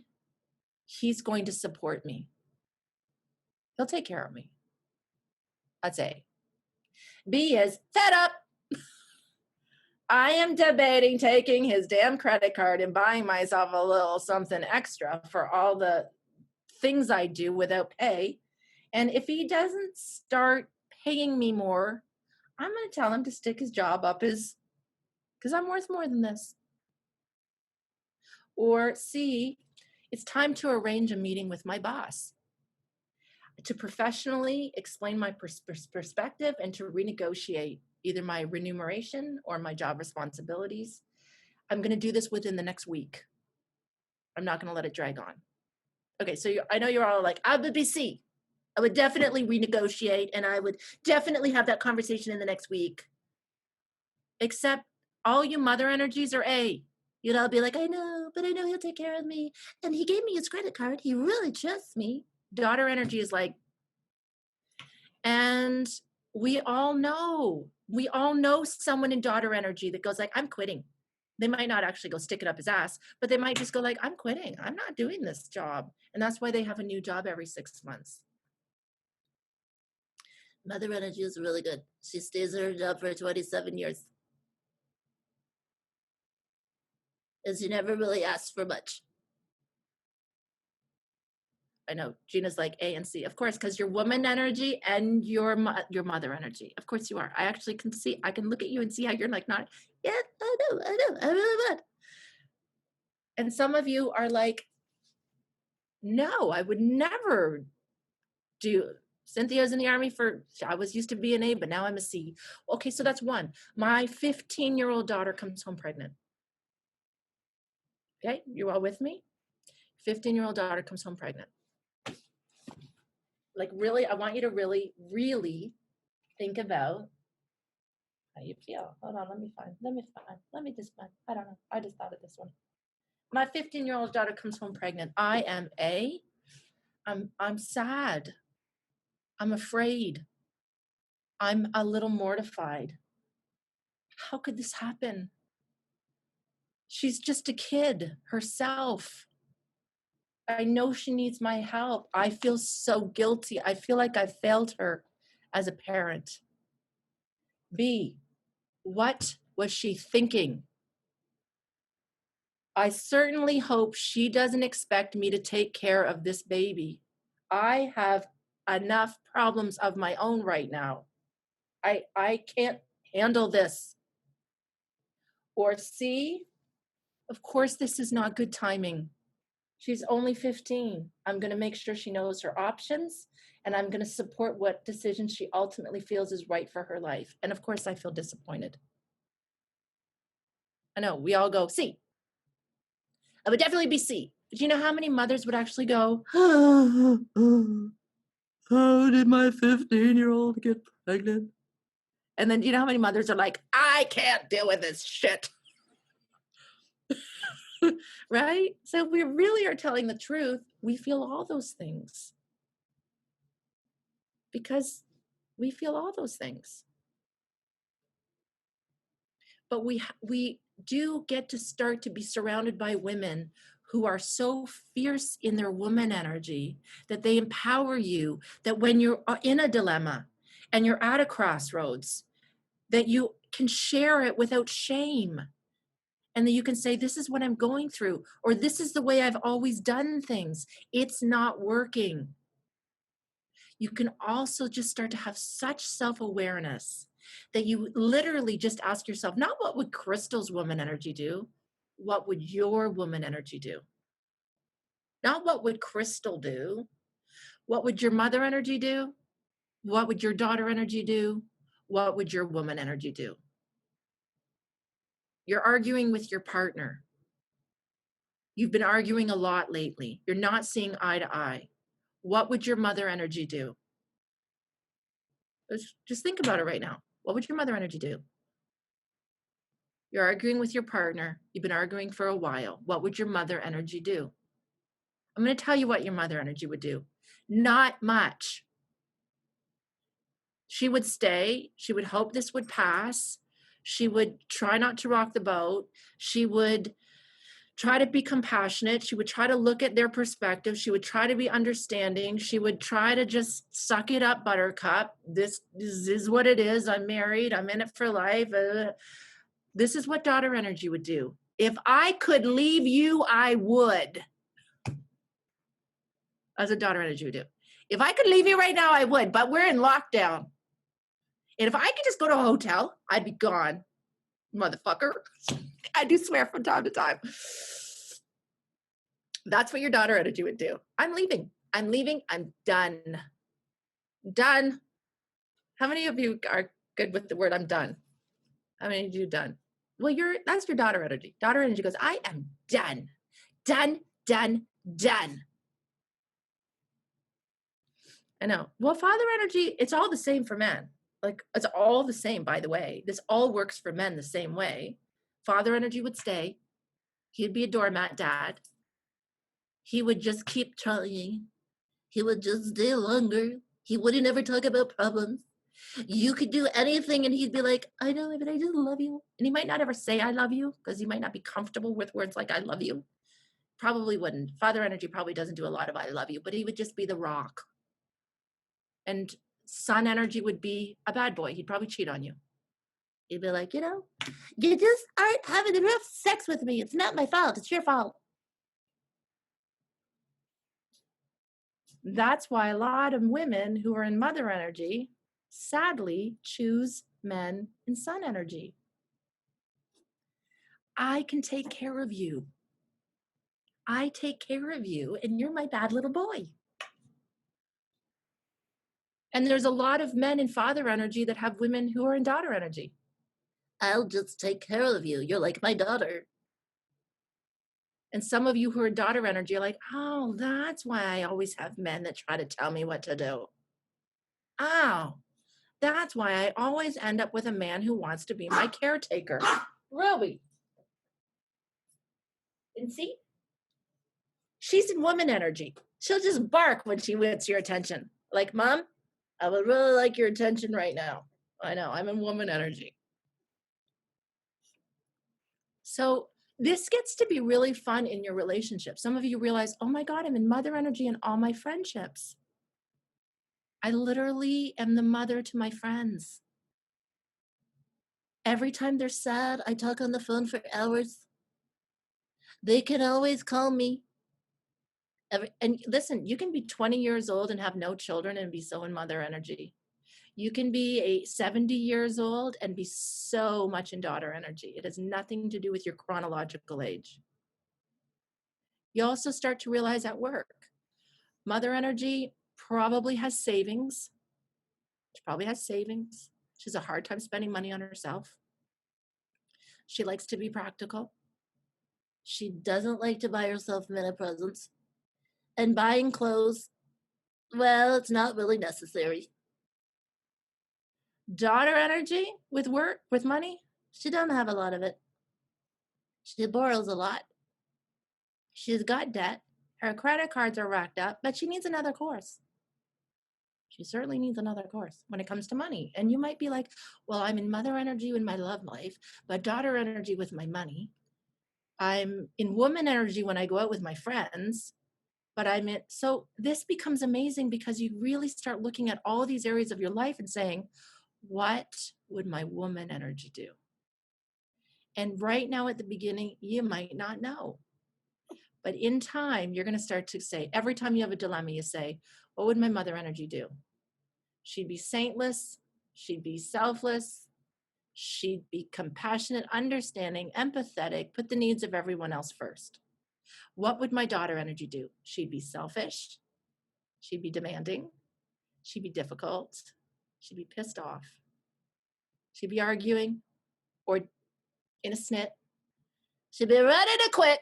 he's going to support me. He'll take care of me. That's A. B is fed up. I am debating taking his damn credit card and buying myself a little something extra for all the things I do without pay. And if he doesn't start paying me more, I'm going to tell him to stick his job up because I'm worth more than this. Or C, it's time to arrange a meeting with my boss to professionally explain my perspective and to renegotiate either my remuneration or my job responsibilities. I'm going to do this within the next week. I'm not going to let it drag on. Okay, so I know you're all like, I would be C. I would definitely renegotiate and I would definitely have that conversation in the next week. Except all you mother energies are A. You'd all be like, I know, but I know he'll take care of me. And he gave me his credit card. He really trusts me. Daughter energy is like, and we all know someone in daughter energy that goes like, I'm quitting. They might not actually go stick it up his ass, but they might just go like, I'm quitting. I'm not doing this job. And that's why they have a new job every 6 months. Mother energy is really good. She stays in her job for 27 years. And she never really asks for much. I know Gina's like A and C, of course, because you're woman energy and your mother energy. Of course you are. I actually can see, I can look at you and see how you're like, not, yeah, I know, I really would. And some of you are like, no, I would never do. Cynthia's in the army I was used to be an A, but now I'm a C. Okay, so that's one. My 15-year-old daughter comes home pregnant. Okay, you all with me? 15-year-old daughter comes home pregnant. Like really, I want you to really, really think about how you feel. Hold on, let me just find, I don't know. I just thought of this one. My 15-year-old daughter comes home pregnant. I'm sad. I'm afraid. I'm a little mortified. How could this happen? She's just a kid herself. I know she needs my help. I feel so guilty. I feel like I failed her as a parent. B, what was she thinking? I certainly hope she doesn't expect me to take care of this baby. I have enough problems of my own right now. I can't handle this. Or C, of course, this is not good timing. She's only 15. I'm going to make sure she knows her options, and I'm going to support what decision she ultimately feels is right for her life. And of course, I feel disappointed. I know, we all go C. I would definitely be C. But you know how many mothers would actually go, how did my 15-year-old get pregnant? And then you know how many mothers are like, I can't deal with this shit. Right? So we really are telling the truth. We feel all those things. Because we feel all those things. But we do get to start to be surrounded by women who are so fierce in their woman energy that they empower you, that when you're in a dilemma and you're at a crossroads, that you can share it without shame. And that you can say, this is what I'm going through, or this is the way I've always done things. It's not working. You can also just start to have such self-awareness that you literally just ask yourself, not what would Crystal's woman energy do? What would your woman energy do? Not what would Crystal do? What would your mother energy do? What would your daughter energy do? What would your woman energy do? You're arguing with your partner. You've been arguing a lot lately. You're not seeing eye to eye. What would your mother energy do? Just think about it right now. What would your mother energy do? You're arguing with your partner. You've been arguing for a while. What would your mother energy do? I'm going to tell you what your mother energy would do. Not much. She would stay. She would hope this would pass. She would try not to rock the boat. She would try to be compassionate. She would try to look at their perspective. She would try to be understanding. She would try to just suck it up, buttercup. This is what it is. I'm married. I'm in it for life. This is what daughter energy would do. If I could leave you, I would. That's what daughter energy would do. If I could leave you right now, I would, but we're in lockdown. And if I could just go to a hotel, I'd be gone, motherfucker. I do swear from time to time. That's what your daughter energy would do. I'm leaving. I'm leaving. I'm done. Done. How many of you are good with the word I'm done? How many of you done? Well, that's your daughter energy. Daughter energy goes, I am done. Done, done, done. I know. Well, father energy, it's all the same for men. Like, it's all the same, by the way. This all works for men the same way. Father energy would stay. He'd be a doormat dad. He would just keep trying. He would just stay longer. He wouldn't ever talk about problems. You could do anything and he'd be like, I know, but I just love you. And he might not ever say I love you because he might not be comfortable with words like I love you. Probably wouldn't. Father energy probably doesn't do a lot of I love you, but he would just be the rock. And son energy would be a bad boy. He'd probably cheat on you. He'd be like, you just aren't having enough sex with me. It's not my fault. It's your fault. That's why a lot of women who are in mother energy, sadly, choose men in son energy. I can take care of you. I take care of you, and you're my bad little boy. And there's a lot of men in father energy that have women who are in daughter energy. I'll just take care of you. You're like my daughter. And some of you who are daughter energy are like, oh, that's why I always have men that try to tell me what to do. Oh, that's why I always end up with a man who wants to be my caretaker. Ruby. And see, she's in woman energy. She'll just bark when she wants your attention. Like, Mom, I would really like your attention right now. I know, I'm in woman energy. So this gets to be really fun in your relationship. Some of you realize, oh my God, I'm in mother energy in all my friendships. I literally am the mother to my friends. Every time they're sad, I talk on the phone for hours. They can always call me. And listen, you can be 20 years old and have no children and be so in mother energy. You can be 70 years old and be so much in daughter energy. It has nothing to do with your chronological age. You also start to realize at work, mother energy probably has savings. She probably has savings. She has a hard time spending money on herself. She likes to be practical. She doesn't like to buy herself many presents. And buying clothes, well, it's not really necessary. Daughter energy with work, with money, she doesn't have a lot of it. She borrows a lot. She's got debt. Her credit cards are racked up, but she needs another course. She certainly needs another course when it comes to money. And you might be like, well, I'm in mother energy in my love life, but daughter energy with my money. I'm in woman energy when I go out with my friends, but so this becomes amazing because you really start looking at all these areas of your life and saying, what would my woman energy do? And right now at the beginning, you might not know. But in time, you're going to start to say, every time you have a dilemma, you say, what would my mother energy do? She'd be saintless. She'd be selfless. She'd be compassionate, understanding, empathetic, put the needs of everyone else first. What would my daughter energy do? She'd be selfish. She'd be demanding. She'd be difficult. She'd be pissed off. She'd be arguing or in a snit. She'd be ready to quit.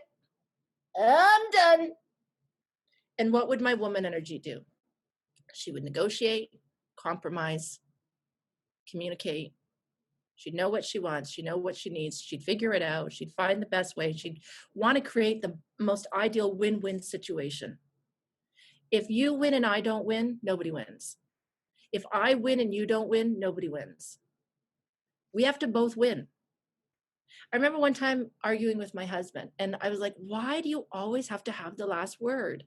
I'm done. And what would my woman energy do? She would negotiate, compromise, communicate. She'd know what she wants. She'd know what she needs. She'd figure it out. She'd find the best way. She'd want to create the most ideal win-win situation. If you win and I don't win, nobody wins. If I win and you don't win, nobody wins. We have to both win. I remember one time arguing with my husband and I was like, why do you always have to have the last word?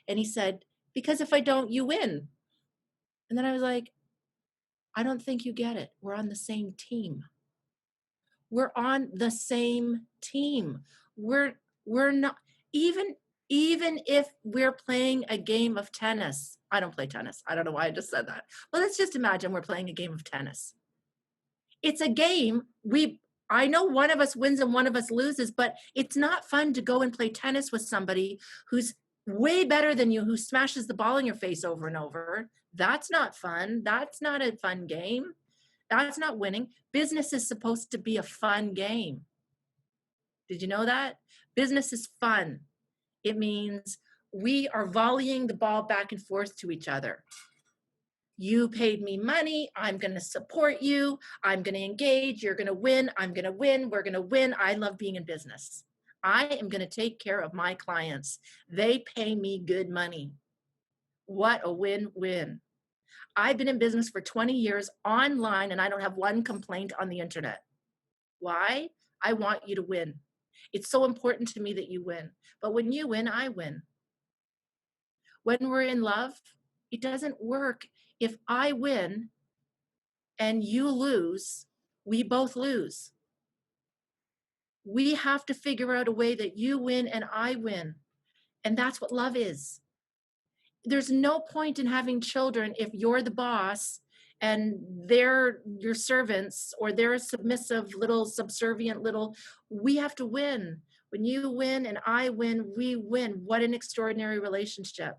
And he said, because if I don't, you win. And then I was like, I don't think you get it. We're on the same team. We're on the same team. We're not, even if we're playing a game of tennis. I don't play tennis. I don't know why I just said that. But let's just imagine we're playing a game of tennis. It's a game. I know one of us wins and one of us loses, but it's not fun to go and play tennis with somebody who's way better than you, who smashes the ball in your face over and over. That's not fun. That's not a fun game. That's not winning. Business is supposed to be a fun game. Did you know that? Business is fun. It means we are volleying the ball back and forth to each other. You paid me money. I'm going to support you. I'm going to engage. You're going to win. I'm going to win. We're going to win. I love being in business. I am going to take care of my clients. They pay me good money. What a win-win. I've been in business for 20 years online and I don't have one complaint on the internet. Why? I want you to win. It's so important to me that you win. But when you win, I win. When we're in love, it doesn't work. If I win and you lose, we both lose. We have to figure out a way that you win and I win. And that's what love is. There's no point in having children if you're the boss and they're your servants or they're a submissive little subservient little. We have to win. When you win and I win, we win. What an extraordinary relationship.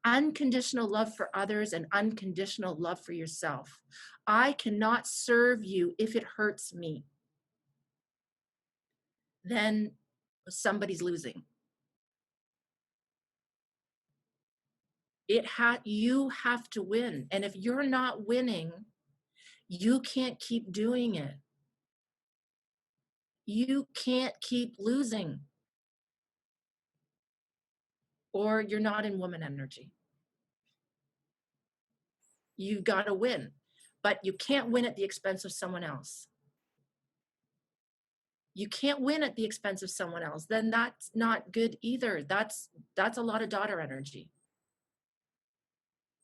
Unconditional love for others and unconditional love for yourself. I cannot serve you if it hurts me. Then Somebody's losing. You have to win. And if you're not winning, you can't keep doing it. You can't keep losing, or you're not in woman energy. You've got to win, but you can't win at the expense of someone else. You can't win at the expense of someone else. Then that's not good either. That's a lot of daughter energy.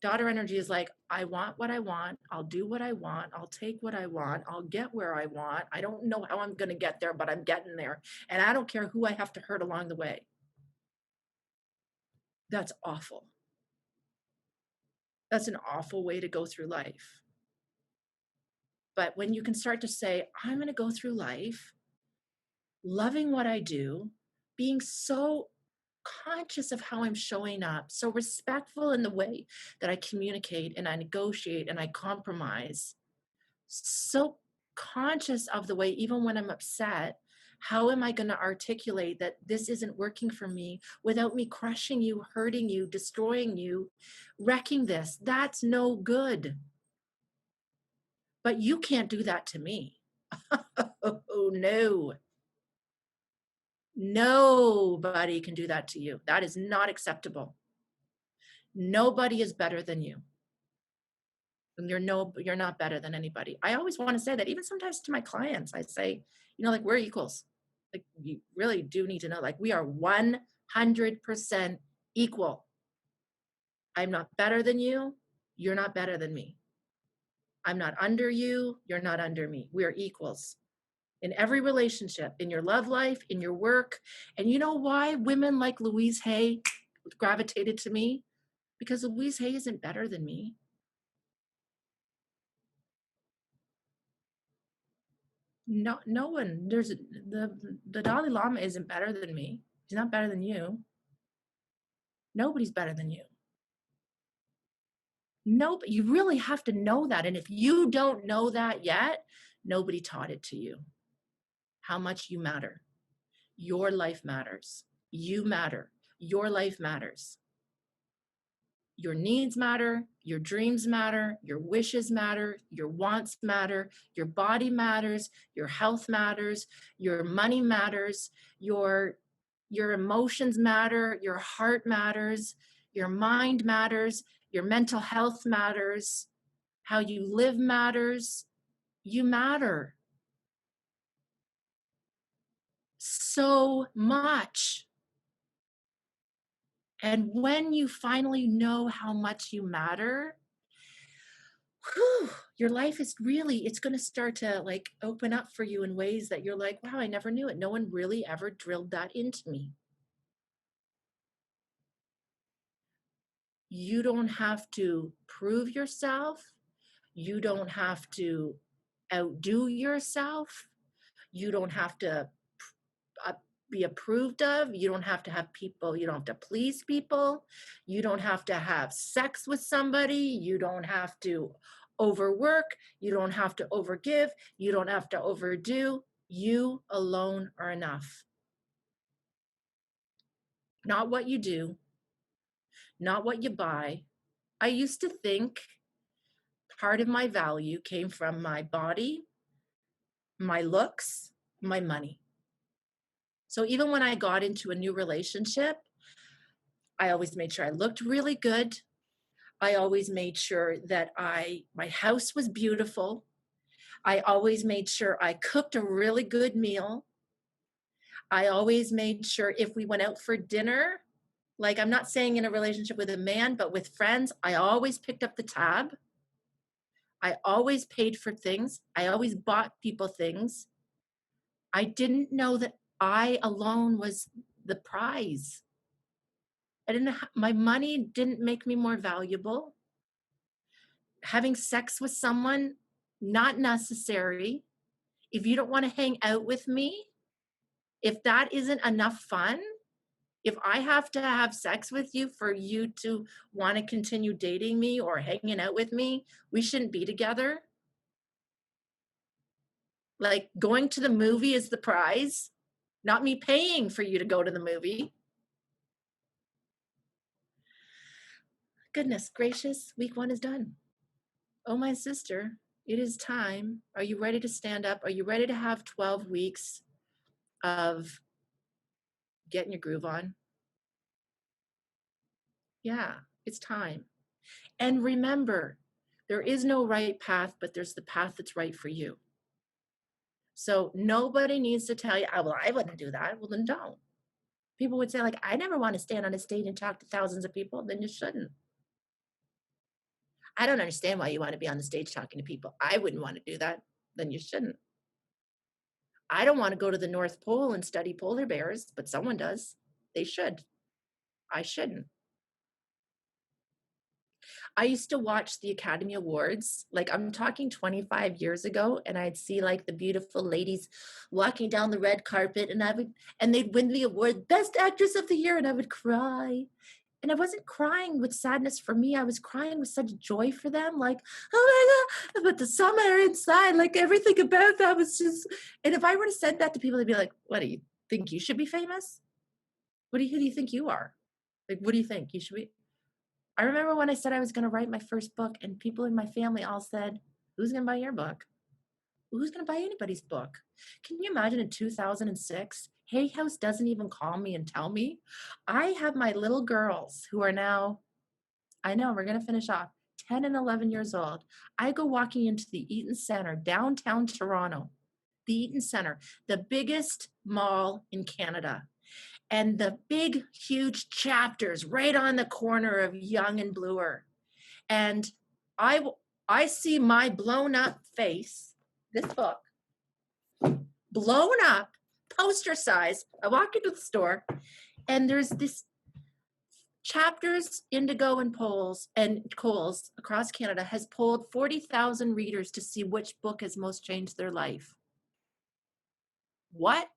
Daughter energy is like, I want what I want. I'll do what I want. I'll take what I want. I'll get where I want. I don't know how I'm going to get there, but I'm getting there. And I don't care who I have to hurt along the way. That's awful. That's an awful way to go through life. But when you can start to say, I'm going to go through life loving what I do, being so conscious of how I'm showing up, so respectful in the way that I communicate and I negotiate and I compromise, so conscious of the way, even when I'm upset, how am I going to articulate that this isn't working for me without me crushing you, hurting you, destroying you, wrecking this? That's no good. But you can't do that to me. Oh, no. Nobody can do that to you. That is not acceptable. Nobody is better than you. And you're not better than anybody. I always want to say that, even sometimes to my clients, I say, like, we're equals. Like, you really do need to know, like, we are 100% equal. I'm not better than you. You're not better than me. I'm not under you. You're not under me. We are equals. In every relationship, in your love life, in your work. And you know why women like Louise Hay gravitated to me? Because Louise Hay isn't better than me. No one. There's the Dalai Lama isn't better than me. He's not better than you. Nobody's better than you. Nope. You really have to know that. And if you don't know that yet, nobody taught it to you. How much you matter. Your life matters. You matter. Your life matters. Your needs matter, your dreams matter, your wishes matter, your wants matter, your body matters, your health matters, your money matters, your emotions matter, your heart matters, your mind matters, your mental health matters, how you live matters. You matter so much. And when you finally know how much you matter, your life is really, it's going to start to like open up for you in ways that you're like, wow, I never knew it. No one really ever drilled that into me. You don't have to prove yourself. You don't have to outdo yourself. You don't have to uh, be approved of. You don't have to have people. You don't have to please people. You don't have to have sex with somebody. You don't have to overwork. You don't have to overgive. You don't have to overdo. You alone are enough. Not what you do, not what you buy. I used to think part of my value came from my body, my looks, my money. So even when I got into a new relationship, I always made sure I looked really good. I always made sure that my house was beautiful. I always made sure I cooked a really good meal. I always made sure if we went out for dinner, like, I'm not saying in a relationship with a man, but with friends, I always picked up the tab. I always paid for things. I always bought people things. I didn't know that I alone was the prize. My money didn't make me more valuable. Having sex with someone, not necessary. If you don't want to hang out with me, if that isn't enough fun, if I have to have sex with you for you to want to continue dating me or hanging out with me, we shouldn't be together. Like, going to the movie is the prize. not me paying for you to go to the movie. Goodness gracious, week 1 is done. Oh, my sister, it is time. Are you ready to stand up? Are you ready to have 12 weeks of getting your groove on? Yeah, it's time. And remember, there is no right path, but there's the path that's right for you. So nobody needs to tell you, oh, well, I wouldn't do that. Well, then don't. People would say, like, I never want to stand on a stage and talk to thousands of people. Then you shouldn't. I don't understand why you want to be on the stage talking to people. I wouldn't want to do that. Then you shouldn't. I don't want to go to the North Pole and study polar bears, but someone does. They should. I shouldn't. I used to watch the Academy Awards, like I'm talking 25 years ago, and I'd see like the beautiful ladies walking down the red carpet, and they'd win the award, Best Actress of the Year, and I would cry. And I wasn't crying with sadness for me. I was crying with such joy for them. Like, oh my God, but the summer inside, like everything about that was just, and if I were to said that to people, they'd be like, what, do you think you should be famous? Who do you think you are? Like, what do you think you should be? I remember when I said I was going to write my first book, and people in my family all said, who's going to buy your book? Who's going to buy anybody's book? Can you imagine in 2006, Hay House doesn't even call me and tell me? I have my little girls who are now, I know we're going to finish off, 10 and 11 years old. I go walking into the Eaton Center, downtown Toronto, the Eaton Center, the biggest mall in Canada. And the big, huge chapters right on the corner of Yonge and Bloor. And I see my blown up face, this book, blown up, poster size. I walk into the store, and there's this Chapters, Indigo, and Coles across Canada has polled 40,000 readers to see which book has most changed their life. What?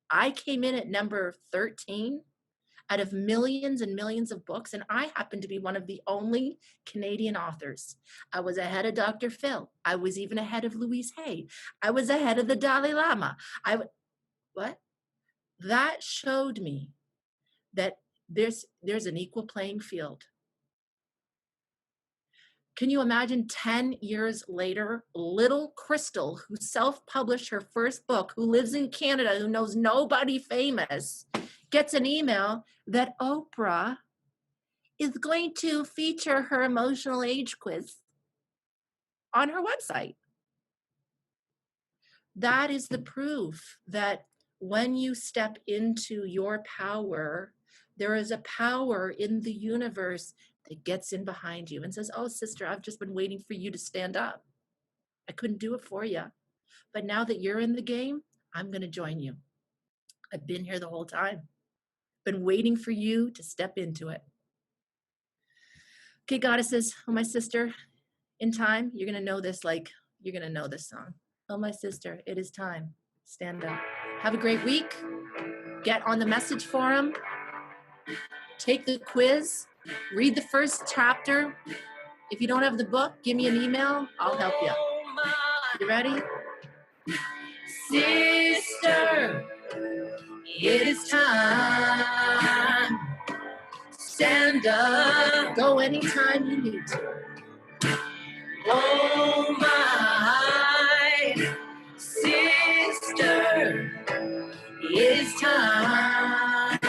I came in at number 13 out of millions and millions of books, and I happen to be one of the only Canadian authors. I was ahead of Dr. Phil. I was even ahead of Louise Hay. I was ahead of the Dalai Lama. What? That showed me that there's an equal playing field. Can you imagine 10 years later, little Crystal, who self-published her first book, who lives in Canada, who knows nobody famous, gets an email that Oprah is going to feature her emotional age quiz on her website. That is the proof that when you step into your power, there is a power in the universe that gets in behind you and says, oh, sister, I've just been waiting for you to stand up. I couldn't do it for you. But now that you're in the game, I'm going to join you. I've been here the whole time. Been waiting for you to step into it. Okay, goddesses, oh, my sister, in time, you're going to know this, like, you're going to know this song. Oh, my sister, it is time. Stand up. Have a great week. Get on the message forum. Take the quiz. Read the first chapter. If you don't have the book, give me an email. I'll help you. You ready? Sister, it is time. Stand up. Go anytime you need to. Oh, my sister, it is time.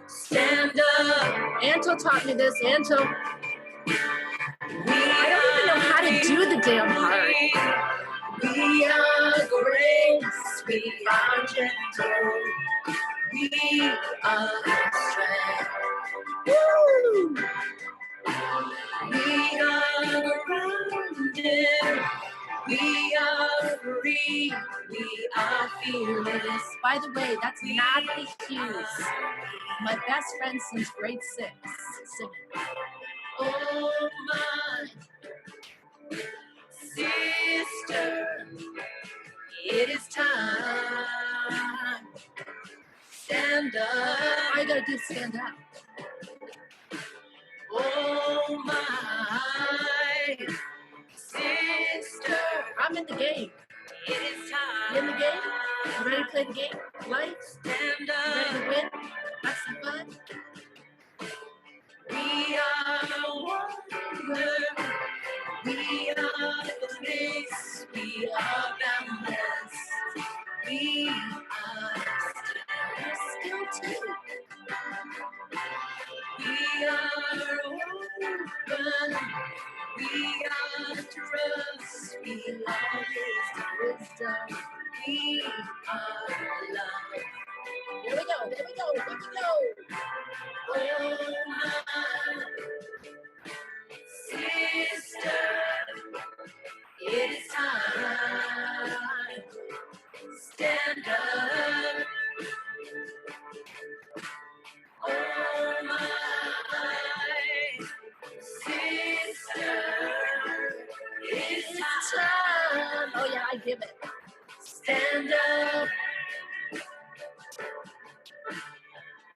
Stand up. Anto taught me this. Anto. I don't even know how to do the damn part. We are grace. We are gentle. We are strength. Woo! We are grounded. We are free. We are fearless. By the way, that's Natalie Hughes, my best friend since grade 6. Singing. Oh, my sister, it is time. Stand up. I gotta do stand up. Oh, my sister, I'm in the game. It is time. You in the game? You ready to play the game? Life? Stand You ready to up. win? Have some fun? We are wonder. We are the place. We are boundless. We are Still two. We are open. We are trust. We are wisdom. We are love. Here we go. Here we go. Here we go. Oh, my sister, it is time. Stand up. Oh, my sister, it is time. Oh yeah, I give it. Stand up.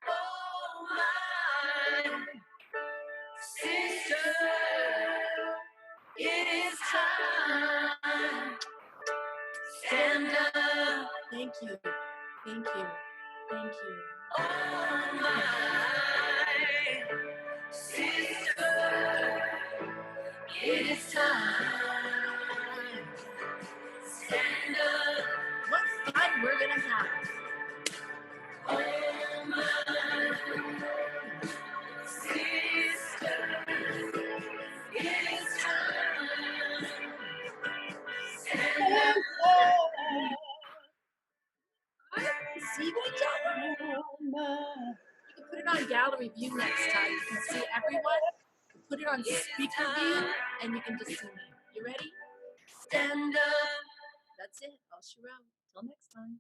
Oh, my sister, it is time. Stand up. Thank you. Thank you. Thank you. Oh, my sister, it is time. Stand up. What fun we're gonna have. Oh, my sister, it is time. Stand up. See each other. You can put it on gallery view next time. You can see everyone. Put it on speaker view, and you can just see me. You ready? Stand up. That's it. I'll show out. Till next time.